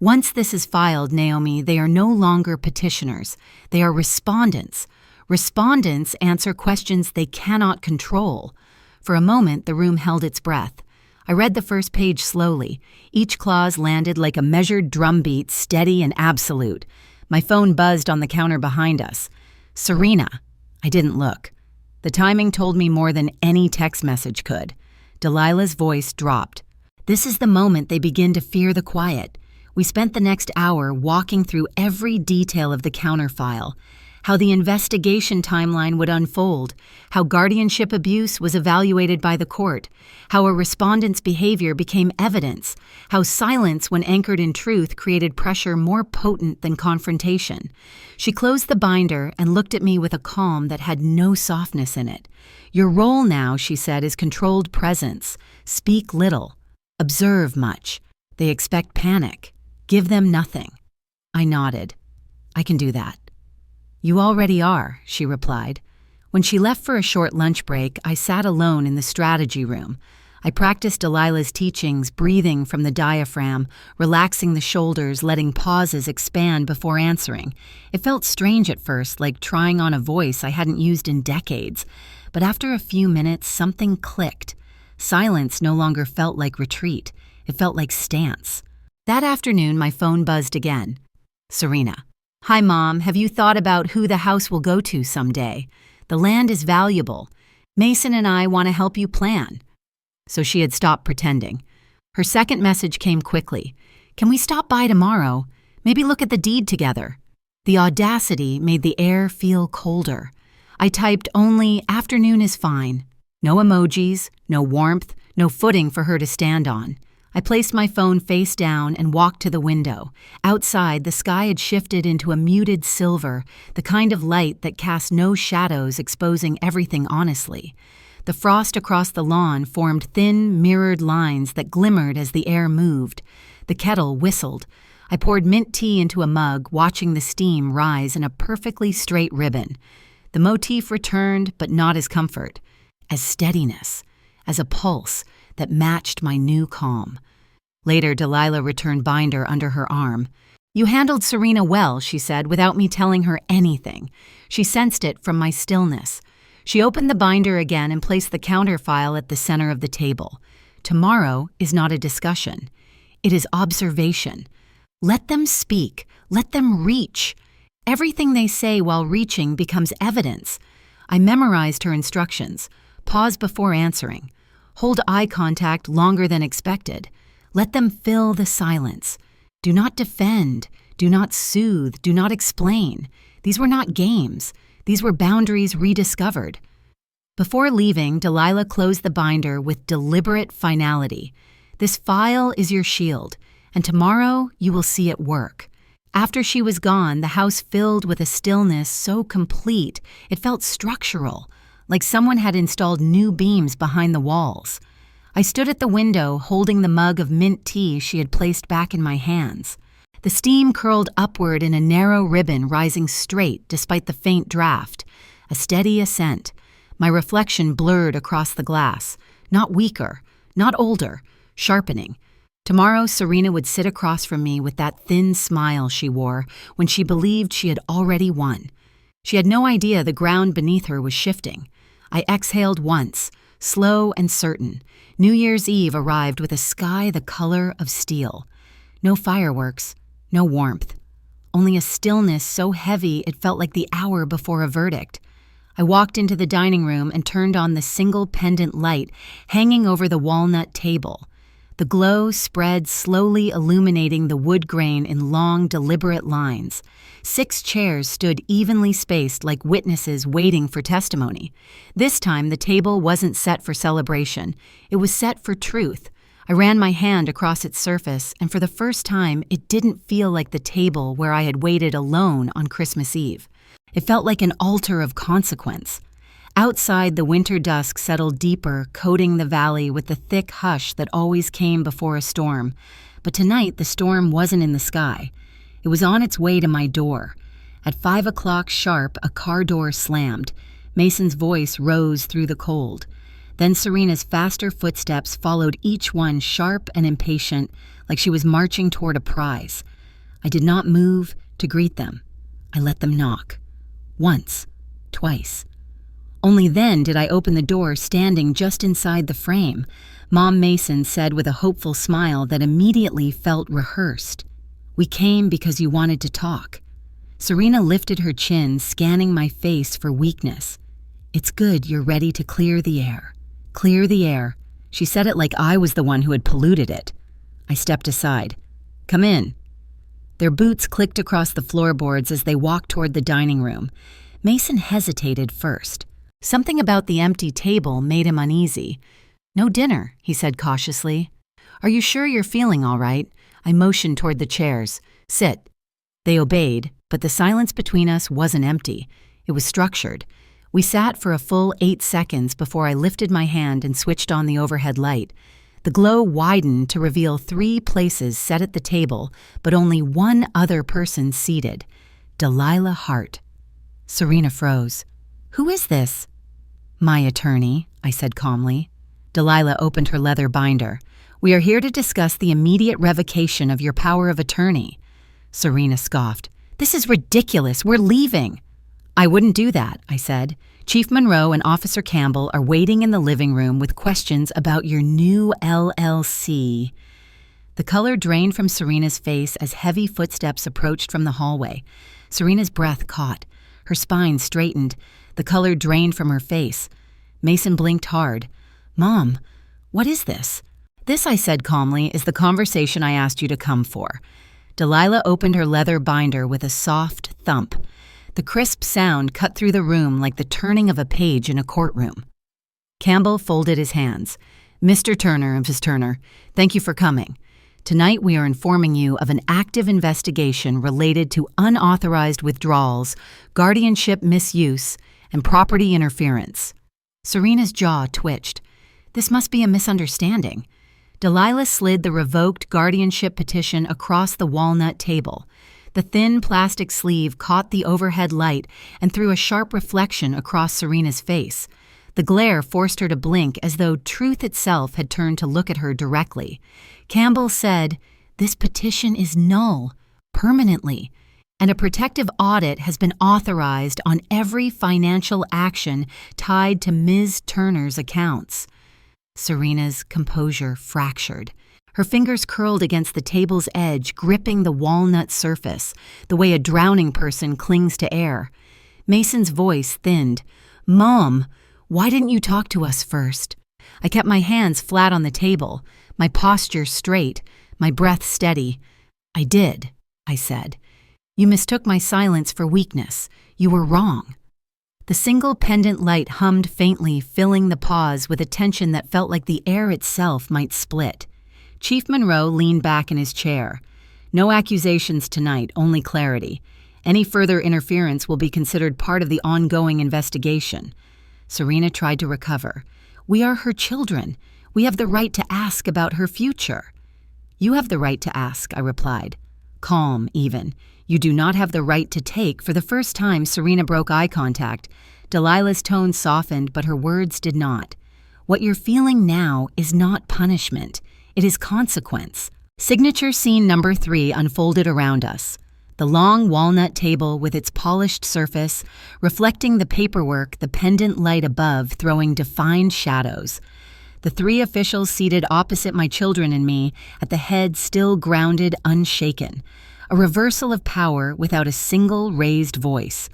Once this is filed, Naomi, they are no longer petitioners. They are respondents. Respondents answer questions they cannot control. For a moment, the room held its breath. I read the first page slowly. Each clause landed like a measured drumbeat, steady and absolute. My phone buzzed on the counter behind us. Serena. I didn't look. The timing told me more than any text message could. Delilah's voice dropped. This is the moment they begin to fear the quiet. We spent the next hour walking through every detail of the counter file, how the investigation timeline would unfold, how guardianship abuse was evaluated by the court, how a respondent's behavior became evidence, how silence when anchored in truth created pressure more potent than confrontation. She closed the binder and looked at me with a calm that had no softness in it. Your role now, she said, is controlled presence. Speak little. Observe much. They expect panic. Give them nothing. I nodded. I can do that. You already are, she replied. When she left for a short lunch break, I sat alone in the strategy room. I practiced Delilah's teachings, breathing from the diaphragm, relaxing the shoulders, letting pauses expand before answering. It felt strange at first, like trying on a voice I hadn't used in decades. But after a few minutes, something clicked. Silence no longer felt like retreat. It felt like stance. That afternoon, my phone buzzed again. Serena. Hi, Mom. Have you thought about who the house will go to someday? The land is valuable. Mason and I want to help you plan. So she had stopped pretending. Her second message came quickly. Can we stop by tomorrow? Maybe look at the deed together. The audacity made the air feel colder. I typed only, afternoon is fine. No emojis, no warmth, no footing for her to stand on. I placed my phone face down and walked to the window. Outside, the sky had shifted into a muted silver, the kind of light that cast no shadows, exposing everything honestly. The frost across the lawn formed thin, mirrored lines that glimmered as the air moved. The kettle whistled. I poured mint tea into a mug, watching the steam rise in a perfectly straight ribbon. The motif returned, but not as comfort, as steadiness, as a pulse that matched my new calm. Later, Delilah returned binder under her arm. You handled Serena well, she said, without me telling her anything. She sensed it from my stillness. She opened the binder again and placed the counter file at the center of the table. Tomorrow is not a discussion. It is observation. Let them speak. Let them reach. Everything they say while reaching becomes evidence. I memorized her instructions. Pause before answering. Hold eye contact longer than expected. Let them fill the silence. Do not defend. Do not soothe. Do not explain. These were not games. These were boundaries rediscovered. Before leaving, Delilah closed the binder with deliberate finality. This file is your shield, and tomorrow you will see it work. After she was gone, the house filled with a stillness so complete it felt structural, like someone had installed new beams behind the walls. I stood at the window holding the mug of mint tea she had placed back in my hands. The steam curled upward in a narrow ribbon rising straight despite the faint draft, a steady ascent. My reflection blurred across the glass, not weaker, not older, sharpening. Tomorrow, Serena would sit across from me with that thin smile she wore when she believed she had already won. She had no idea the ground beneath her was shifting. I exhaled once, slow and certain. New Year's Eve arrived with a sky the color of steel. No fireworks, no warmth. Only a stillness so heavy it felt like the hour before a verdict. I walked into the dining room and turned on the single pendant light hanging over the walnut table. The glow spread, slowly illuminating the wood grain in long, deliberate lines. 6 chairs stood evenly spaced like witnesses waiting for testimony. This time, the table wasn't set for celebration. It was set for truth. I ran my hand across its surface, and for the first time, it didn't feel like the table where I had waited alone on Christmas Eve. It felt like an altar of consequence. Outside, the winter dusk settled deeper, coating the valley with the thick hush that always came before a storm. But tonight, the storm wasn't in the sky. It was on its way to my door. At 5 o'clock sharp, a car door slammed. Mason's voice rose through the cold. Then Serena's faster footsteps followed, each one sharp and impatient, like she was marching toward a prize. I did not move to greet them. I let them knock. Once, twice. Only then did I open the door, standing just inside the frame. Mom Mason said with a hopeful smile that immediately felt rehearsed. "We came because you wanted to talk." Serena lifted her chin, scanning my face for weakness. "It's good you're ready to clear the air." Clear the air. She said it like I was the one who had polluted it. I stepped aside. "Come in." Their boots clicked across the floorboards as they walked toward the dining room. Mason hesitated first. Something about the empty table made him uneasy. "No dinner," he said cautiously. "Are you sure you're feeling all right?" I motioned toward the chairs. "Sit." They obeyed, but the silence between us wasn't empty. It was structured. We sat for a full 8 seconds before I lifted my hand and switched on the overhead light. The glow widened to reveal 3 places set at the table, but only one other person seated. Delilah Hart. Serena froze. "Who is this?" "My attorney," I said calmly. Delilah opened her leather binder. "We are here to discuss the immediate revocation of your power of attorney." Serena scoffed. "This is ridiculous. We're leaving." "I wouldn't do that," I said. "Chief Monroe and Officer Campbell are waiting in the living room with questions about your new LLC. The color drained from Serena's face as heavy footsteps approached from the hallway. Serena's breath caught. Her spine straightened. The color drained from her face. Mason blinked hard. "Mom, what is this?" "This," I said calmly, "is the conversation I asked you to come for." Delilah opened her leather binder with a soft thump. The crisp sound cut through the room like the turning of a page in a courtroom. Campbell folded his hands. "Mr. Turner and Ms. Turner, thank you for coming. Tonight we are informing you of an active investigation related to unauthorized withdrawals, guardianship misuse, and property interference." Serena's jaw twitched. "This must be a misunderstanding." Delilah slid the revoked guardianship petition across the walnut table. The thin plastic sleeve caught the overhead light and threw a sharp reflection across Serena's face. The glare forced her to blink as though truth itself had turned to look at her directly. Campbell said, "This petition is null, permanently, and a protective audit has been authorized on every financial action tied to Ms. Turner's accounts." Serena's composure fractured. Her fingers curled against the table's edge, gripping the walnut surface, the way a drowning person clings to air. Mason's voice thinned. "Mom, why didn't you talk to us first?" I kept my hands flat on the table, my posture straight, my breath steady. "I did," I said. "You mistook my silence for weakness. You were wrong." The single pendant light hummed faintly, filling the pause with a tension that felt like the air itself might split. Chief Monroe leaned back in his chair. "No accusations tonight, only clarity. Any further interference will be considered part of the ongoing investigation." Serena tried to recover. "We are her children. We have the right to ask about her future." "You have the right to ask," I replied. Calm, even. "You do not have the right to take." For the first time, Serena broke eye contact. Delilah's tone softened, but her words did not. "What you're feeling now is not punishment. It is consequence." Signature scene number 3 unfolded around us. The long walnut table with its polished surface, reflecting the paperwork, the pendant light above throwing defined shadows. The 3 officials seated opposite my children and me, at the head still grounded, unshaken. A reversal of power without a single raised voice.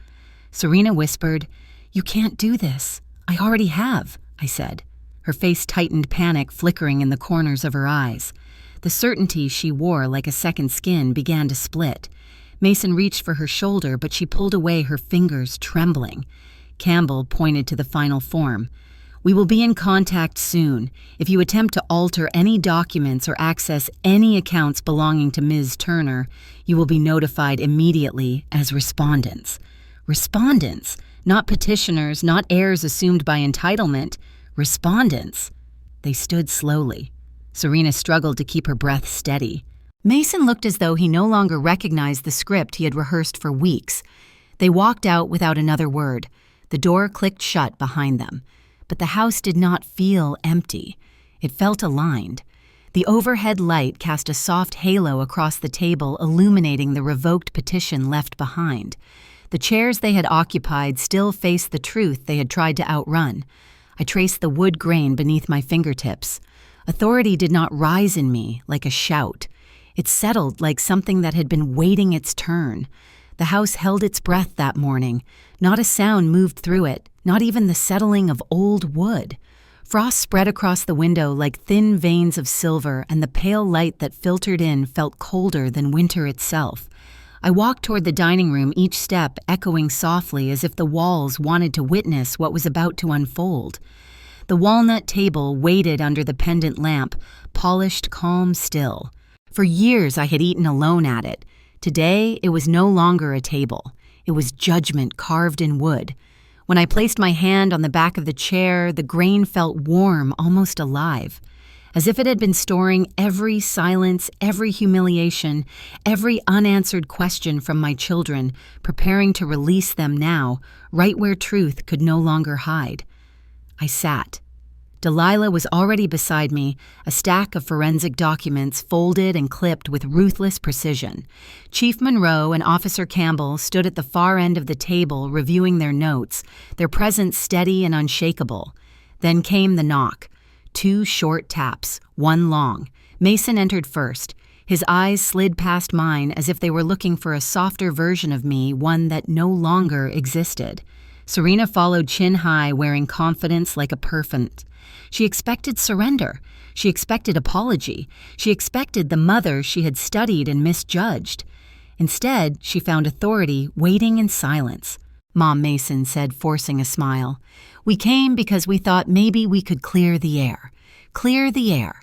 Serena whispered, "You can't do this." "I already have," I said. Her face tightened, panic flickering in the corners of her eyes. The certainty she wore like a second skin began to split. Mason reached for her shoulder, but she pulled away, her fingers trembling. Campbell pointed to the final form. "We will be in contact soon. If you attempt to alter any documents or access any accounts belonging to Ms. Turner, you will be notified immediately as respondents." Respondents, not petitioners, not heirs assumed by entitlement. Respondents. They stood slowly. Serena struggled to keep her breath steady. Mason looked as though he no longer recognized the script he had rehearsed for weeks. They walked out without another word. The door clicked shut behind them. But the house did not feel empty. It felt aligned. The overhead light cast a soft halo across the table, illuminating the revoked petition left behind. The chairs they had occupied still faced the truth they had tried to outrun. I traced the wood grain beneath my fingertips. Authority did not rise in me like a shout. It settled like something that had been waiting its turn. The house held its breath that morning. Not a sound moved through it, not even the settling of old wood. Frost spread across the window like thin veins of silver, and the pale light that filtered in felt colder than winter itself. I walked toward the dining room, each step echoing softly as if the walls wanted to witness what was about to unfold. The walnut table waited under the pendant lamp, polished, calm, still. For years I had eaten alone at it. Today it was no longer a table. It was judgment carved in wood. When I placed my hand on the back of the chair, the grain felt warm, almost alive, as if it had been storing every silence, every humiliation, every unanswered question from my children, preparing to release them now, right where truth could no longer hide. I sat. Delilah was already beside me, a stack of forensic documents folded and clipped with ruthless precision. Chief Monroe and Officer Campbell stood at the far end of the table reviewing their notes, their presence steady and unshakable. Then came the knock. 2 short taps, 1 long. Mason entered first. His eyes slid past mine as if they were looking for a softer version of me, one that no longer existed. Serena followed chin high, wearing confidence like a perfect. She expected surrender. She expected apology. She expected the mother she had studied and misjudged. Instead, she found authority waiting in silence. Mom Mason said, forcing a smile. "We came because we thought maybe we could clear the air. Clear the air."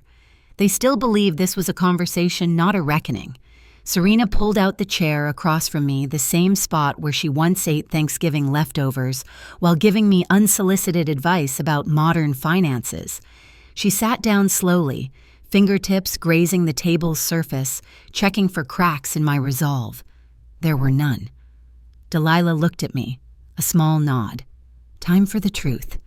They still believed this was a conversation, not a reckoning. Serena pulled out the chair across from me, the same spot where she once ate Thanksgiving leftovers, while giving me unsolicited advice about modern finances. She sat down slowly, fingertips grazing the table's surface, checking for cracks in my resolve. There were none. Delilah looked at me, a small nod. Time for the truth.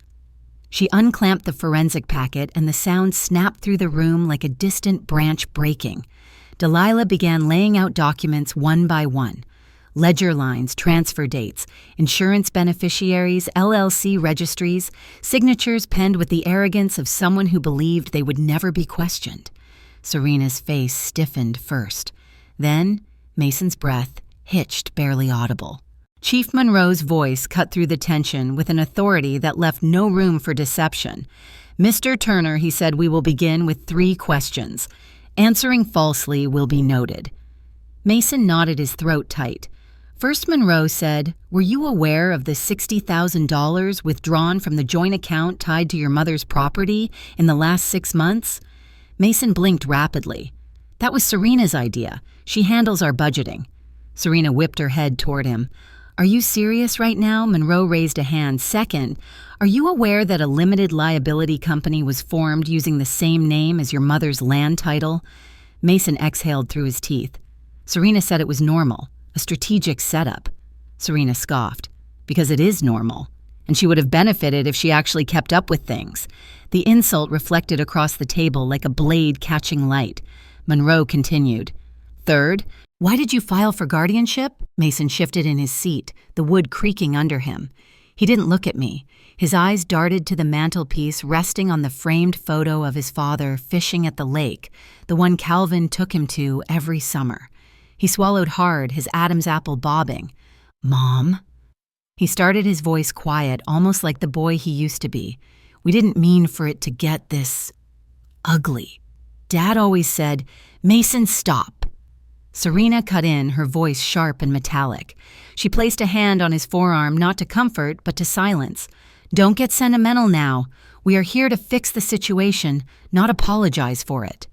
She unclamped the forensic packet, and the sound snapped through the room like a distant branch breaking. Delilah began laying out documents one by one. Ledger lines, transfer dates, insurance beneficiaries, LLC registries, signatures penned with the arrogance of someone who believed they would never be questioned. Serena's face stiffened first. Then, Mason's breath hitched, barely audible. Chief Monroe's voice cut through the tension with an authority that left no room for deception. "Mr. Turner," he said, "we will begin with 3 questions. Answering falsely will be noted." Mason nodded, his throat tight. First, Monroe said, "Were you aware of the $60,000 withdrawn from the joint account tied to your mother's property in the last 6 months?" Mason blinked rapidly. "That was Serena's idea. She handles our budgeting." Serena whipped her head toward him. "Are you serious right now?" Monroe raised a hand. "Second, are you aware that a limited liability company was formed using the same name as your mother's land title?" Mason exhaled through his teeth. Serena said it was normal, a strategic setup. Serena scoffed. "Because it is normal. And she would have benefited if she actually kept up with things." The insult reflected across the table like a blade catching light. Monroe continued. "Third, why did you file for guardianship?" Mason shifted in his seat, the wood creaking under him. He didn't look at me. His eyes darted to the mantelpiece, resting on the framed photo of his father fishing at the lake, the one Calvin took him to every summer. He swallowed hard, his Adam's apple bobbing. "Mom?" He started, his voice quiet, almost like the boy he used to be. "We didn't mean for it to get this ugly. Dad always said, 'Mason, stop.'" Serena cut in, her voice sharp and metallic. She placed a hand on his forearm, not to comfort, but to silence. "Don't get sentimental now. We are here to fix the situation, not apologize for it."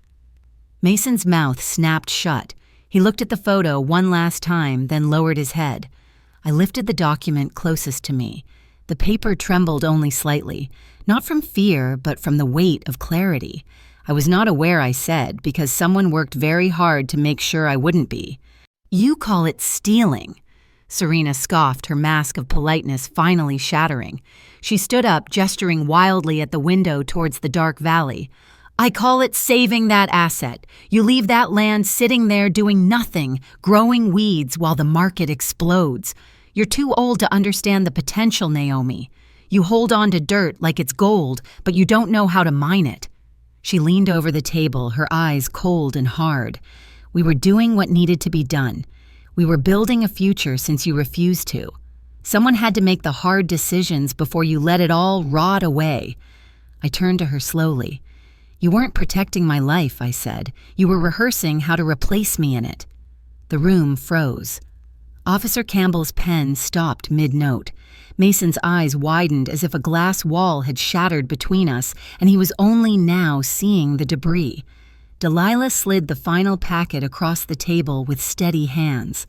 Mason's mouth snapped shut. He looked at the photo one last time, then lowered his head. I lifted the document closest to me. The paper trembled only slightly, not from fear, but from the weight of clarity. I was not aware, I said, because someone worked very hard to make sure I wouldn't be. "You call it stealing." Serena scoffed, her mask of politeness finally shattering. She stood up, gesturing wildly at the window towards the dark valley. "I call it saving that asset. You leave that land sitting there doing nothing, growing weeds while the market explodes. You're too old to understand the potential, Naomi. You hold on to dirt like it's gold, but you don't know how to mine it." She leaned over the table, her eyes cold and hard. "We were doing what needed to be done. We were building a future since you refused to. Someone had to make the hard decisions before you let it all rot away." I turned to her slowly. "You weren't protecting my life," I said. "You were rehearsing how to replace me in it." The room froze. Officer Campbell's pen stopped mid-note. Mason's eyes widened as if a glass wall had shattered between us, and he was only now seeing the debris. Delilah slid the final packet across the table with steady hands.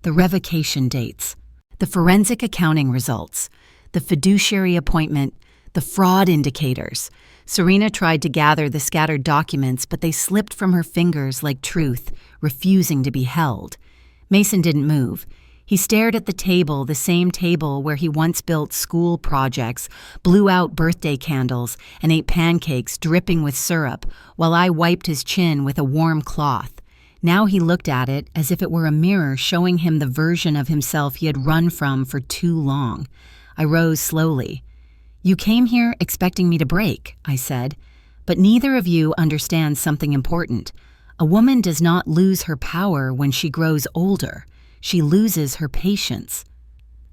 The revocation dates, the forensic accounting results, the fiduciary appointment, the fraud indicators. Serena tried to gather the scattered documents, but they slipped from her fingers like truth, refusing to be held. Mason didn't move. He stared at the table, the same table where he once built school projects, blew out birthday candles, and ate pancakes dripping with syrup, while I wiped his chin with a warm cloth. Now he looked at it as if it were a mirror showing him the version of himself he had run from for too long. I rose slowly. "You came here expecting me to break," I said. "But neither of you understands something important. A woman does not lose her power when she grows older. She loses her patience."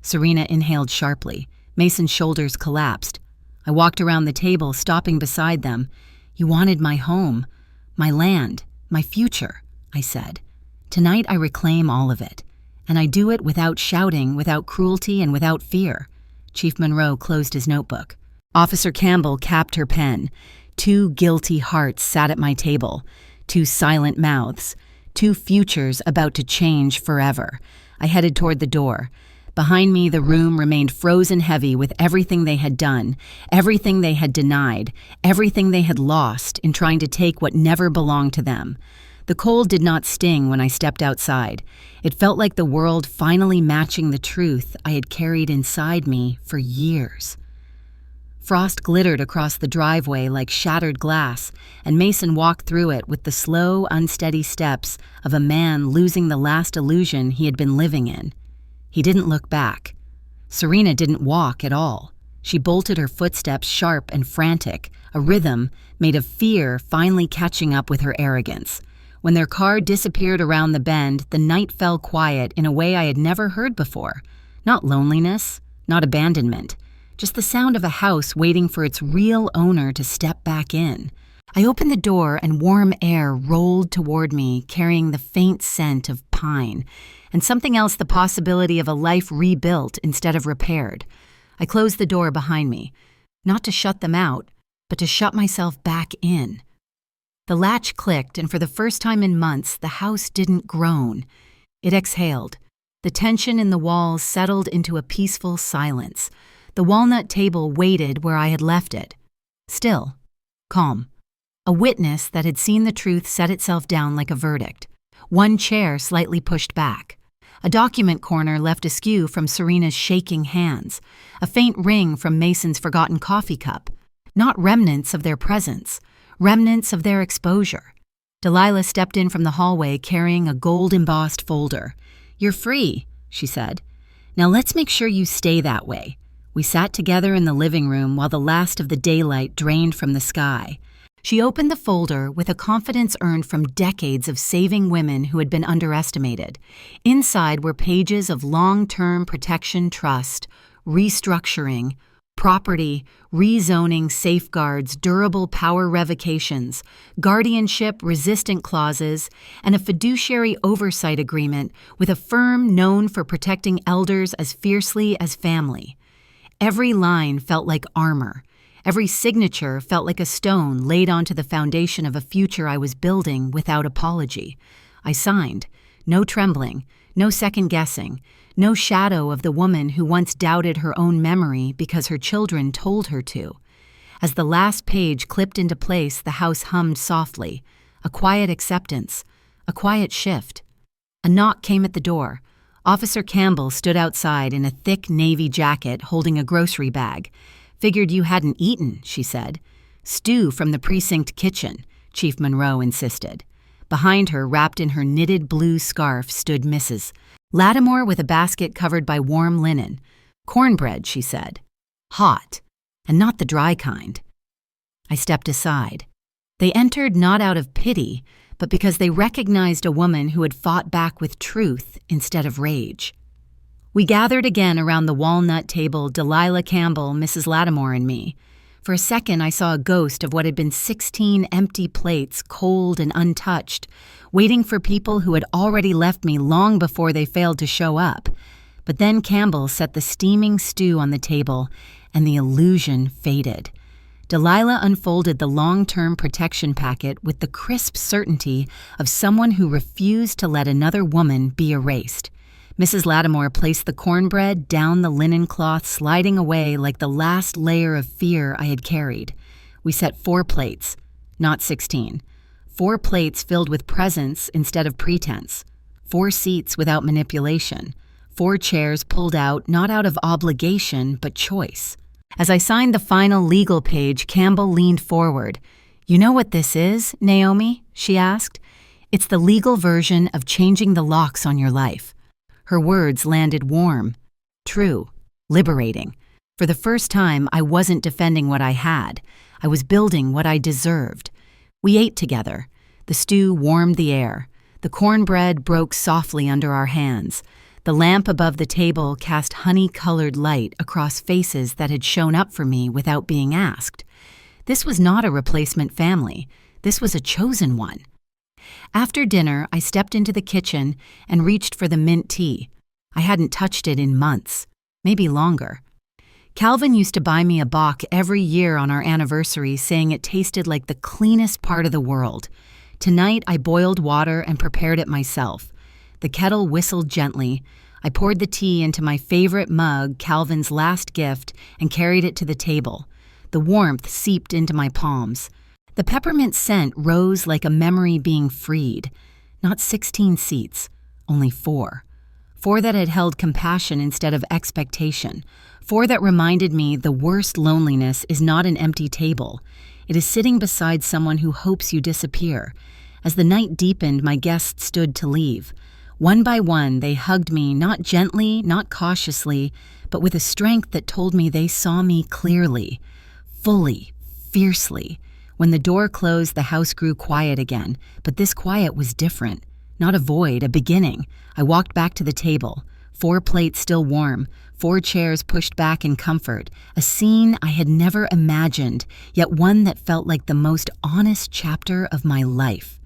Serena inhaled sharply. Mason's shoulders collapsed. I walked around the table, stopping beside them. "You wanted my home, my land, my future," I said. "Tonight I reclaim all of it. And I do it without shouting, without cruelty, and without fear." Chief Monroe closed his notebook. Officer Campbell capped her pen. Two guilty hearts sat at my table. Two silent mouths. Two futures about to change forever. I headed toward the door. Behind me, the room remained frozen heavy with everything they had done, everything they had denied, everything they had lost in trying to take what never belonged to them. The cold did not sting when I stepped outside. It felt like the world finally matching the truth I had carried inside me for years. Frost glittered across the driveway like shattered glass, and Mason walked through it with the slow, unsteady steps of a man losing the last illusion he had been living in. He didn't look back. Serena didn't walk at all. She bolted her footsteps sharp and frantic, a rhythm made of fear finally catching up with her arrogance. When their car disappeared around the bend, the night fell quiet in a way I had never heard before. Not loneliness, not abandonment. Just the sound of a house waiting for its real owner to step back in. I opened the door and warm air rolled toward me, carrying the faint scent of pine, and something else, the possibility of a life rebuilt instead of repaired. I closed the door behind me, not to shut them out, but to shut myself back in. The latch clicked, and for the first time in months, the house didn't groan. It exhaled. The tension in the walls settled into a peaceful silence. The walnut table waited where I had left it. Still, calm. A witness that had seen the truth set itself down like a verdict. One chair slightly pushed back. A document corner left askew from Serena's shaking hands. A faint ring from Mason's forgotten coffee cup. Not remnants of their presence, remnants of their exposure. Delilah stepped in from the hallway carrying a gold-embossed folder. "You're free," she said. "Now let's make sure you stay that way." We sat together in the living room while the last of the daylight drained from the sky. She opened the folder with a confidence earned from decades of saving women who had been underestimated. Inside were pages of long-term protection trust, restructuring, property, rezoning safeguards, durable power revocations, guardianship resistant clauses, and a fiduciary oversight agreement with a firm known for protecting elders as fiercely as family. Every line felt like armor. Every signature felt like a stone laid onto the foundation of a future I was building without apology. I signed. No trembling, no second-guessing, no shadow of the woman who once doubted her own memory because her children told her to. As the last page clipped into place, the house hummed softly. A quiet acceptance, a quiet shift. A knock came at the door. Officer Campbell stood outside in a thick navy jacket holding a grocery bag. "Figured you hadn't eaten," she said. "Stew from the precinct kitchen," Chief Monroe insisted. Behind her, wrapped in her knitted blue scarf, stood Mrs. Lattimore with a basket covered by warm linen. Cornbread, she said. Hot, and not the dry kind. I stepped aside. They entered not out of pity, but because they recognized a woman who had fought back with truth instead of rage. We gathered again around the walnut table, Delilah Campbell, Mrs. Lattimore, and me. For a second, I saw a ghost of what had been 16 empty plates, cold and untouched, waiting for people who had already left me long before they failed to show up. But then Campbell set the steaming stew on the table, and the illusion faded. Delilah unfolded the long-term protection packet with the crisp certainty of someone who refused to let another woman be erased. Mrs. Lattimore placed the cornbread down the linen cloth, sliding away like the last layer of fear I had carried. We set 4 plates, not 16. 4 plates filled with presents instead of pretense. 4 seats without manipulation. 4 chairs pulled out, not out of obligation, but choice. As I signed the final legal page, Campbell leaned forward. "You know what this is, Naomi?" she asked. "It's the legal version of changing the locks on your life." Her words landed warm, true, liberating. For the first time, I wasn't defending what I had. I was building what I deserved. We ate together. The stew warmed the air. The cornbread broke softly under our hands. The lamp above the table cast honey-colored light across faces that had shown up for me without being asked. This was not a replacement family. This was a chosen one. After dinner, I stepped into the kitchen and reached for the mint tea. I hadn't touched it in months, maybe longer. Calvin used to buy me a bock every year on our anniversary, saying it tasted like the cleanest part of the world. Tonight, I boiled water and prepared it myself. The kettle whistled gently. I poured the tea into my favorite mug, Calvin's last gift, and carried it to the table. The warmth seeped into my palms. The peppermint scent rose like a memory being freed. Not 16 seats, only 4. 4 that had held compassion instead of expectation. 4 that reminded me the worst loneliness is not an empty table. It is sitting beside someone who hopes you disappear. As the night deepened, my guests stood to leave. One by one, they hugged me, not gently, not cautiously, but with a strength that told me they saw me clearly, fully, fiercely. When the door closed, the house grew quiet again, but this quiet was different. Not a void, a beginning. I walked back to the table. 4 plates still warm, 4 chairs pushed back in comfort, a scene I had never imagined, yet one that felt like the most honest chapter of my life.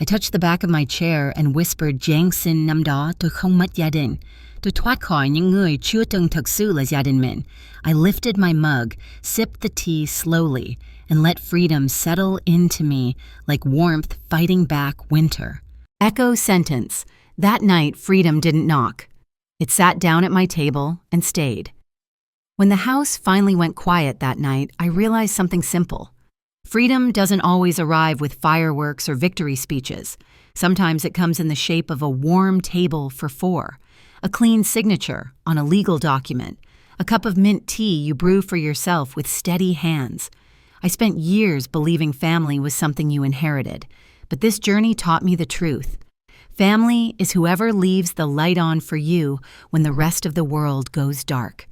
I touched the back of my chair and whispered Giang Sin Nam Da to không mất gia đình, to thoát khỏi những người chưa từng thực sự là gia đình mình. I lifted my mug, sipped the tea slowly, and let freedom settle into me like warmth fighting back winter. Echo sentence. That night, freedom didn't knock. It sat down at my table and stayed. When the house finally went quiet that night, I realized something simple. Freedom doesn't always arrive with fireworks or victory speeches. Sometimes it comes in the shape of a warm table for 4, a clean signature on a legal document, a cup of mint tea you brew for yourself with steady hands. I spent years believing family was something you inherited, but this journey taught me the truth. Family is whoever leaves the light on for you when the rest of the world goes dark.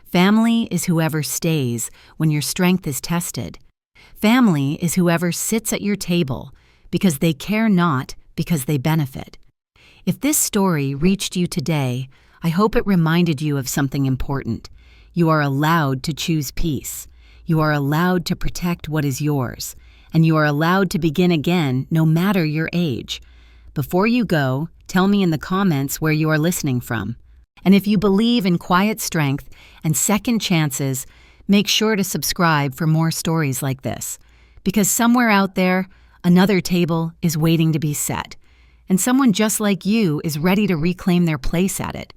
Family is whoever stays when your strength is tested. Family is whoever sits at your table because they care not because they benefit. If this story reached you today, I hope it reminded you of something important. You are allowed to choose peace. You are allowed to protect what is yours. And you are allowed to begin again no matter your age. Before you go, tell me in the comments where you are listening from. And if you believe in quiet strength and second chances, make sure to subscribe for more stories like this. Because somewhere out there, another table is waiting to be set. And someone just like you is ready to reclaim their place at it.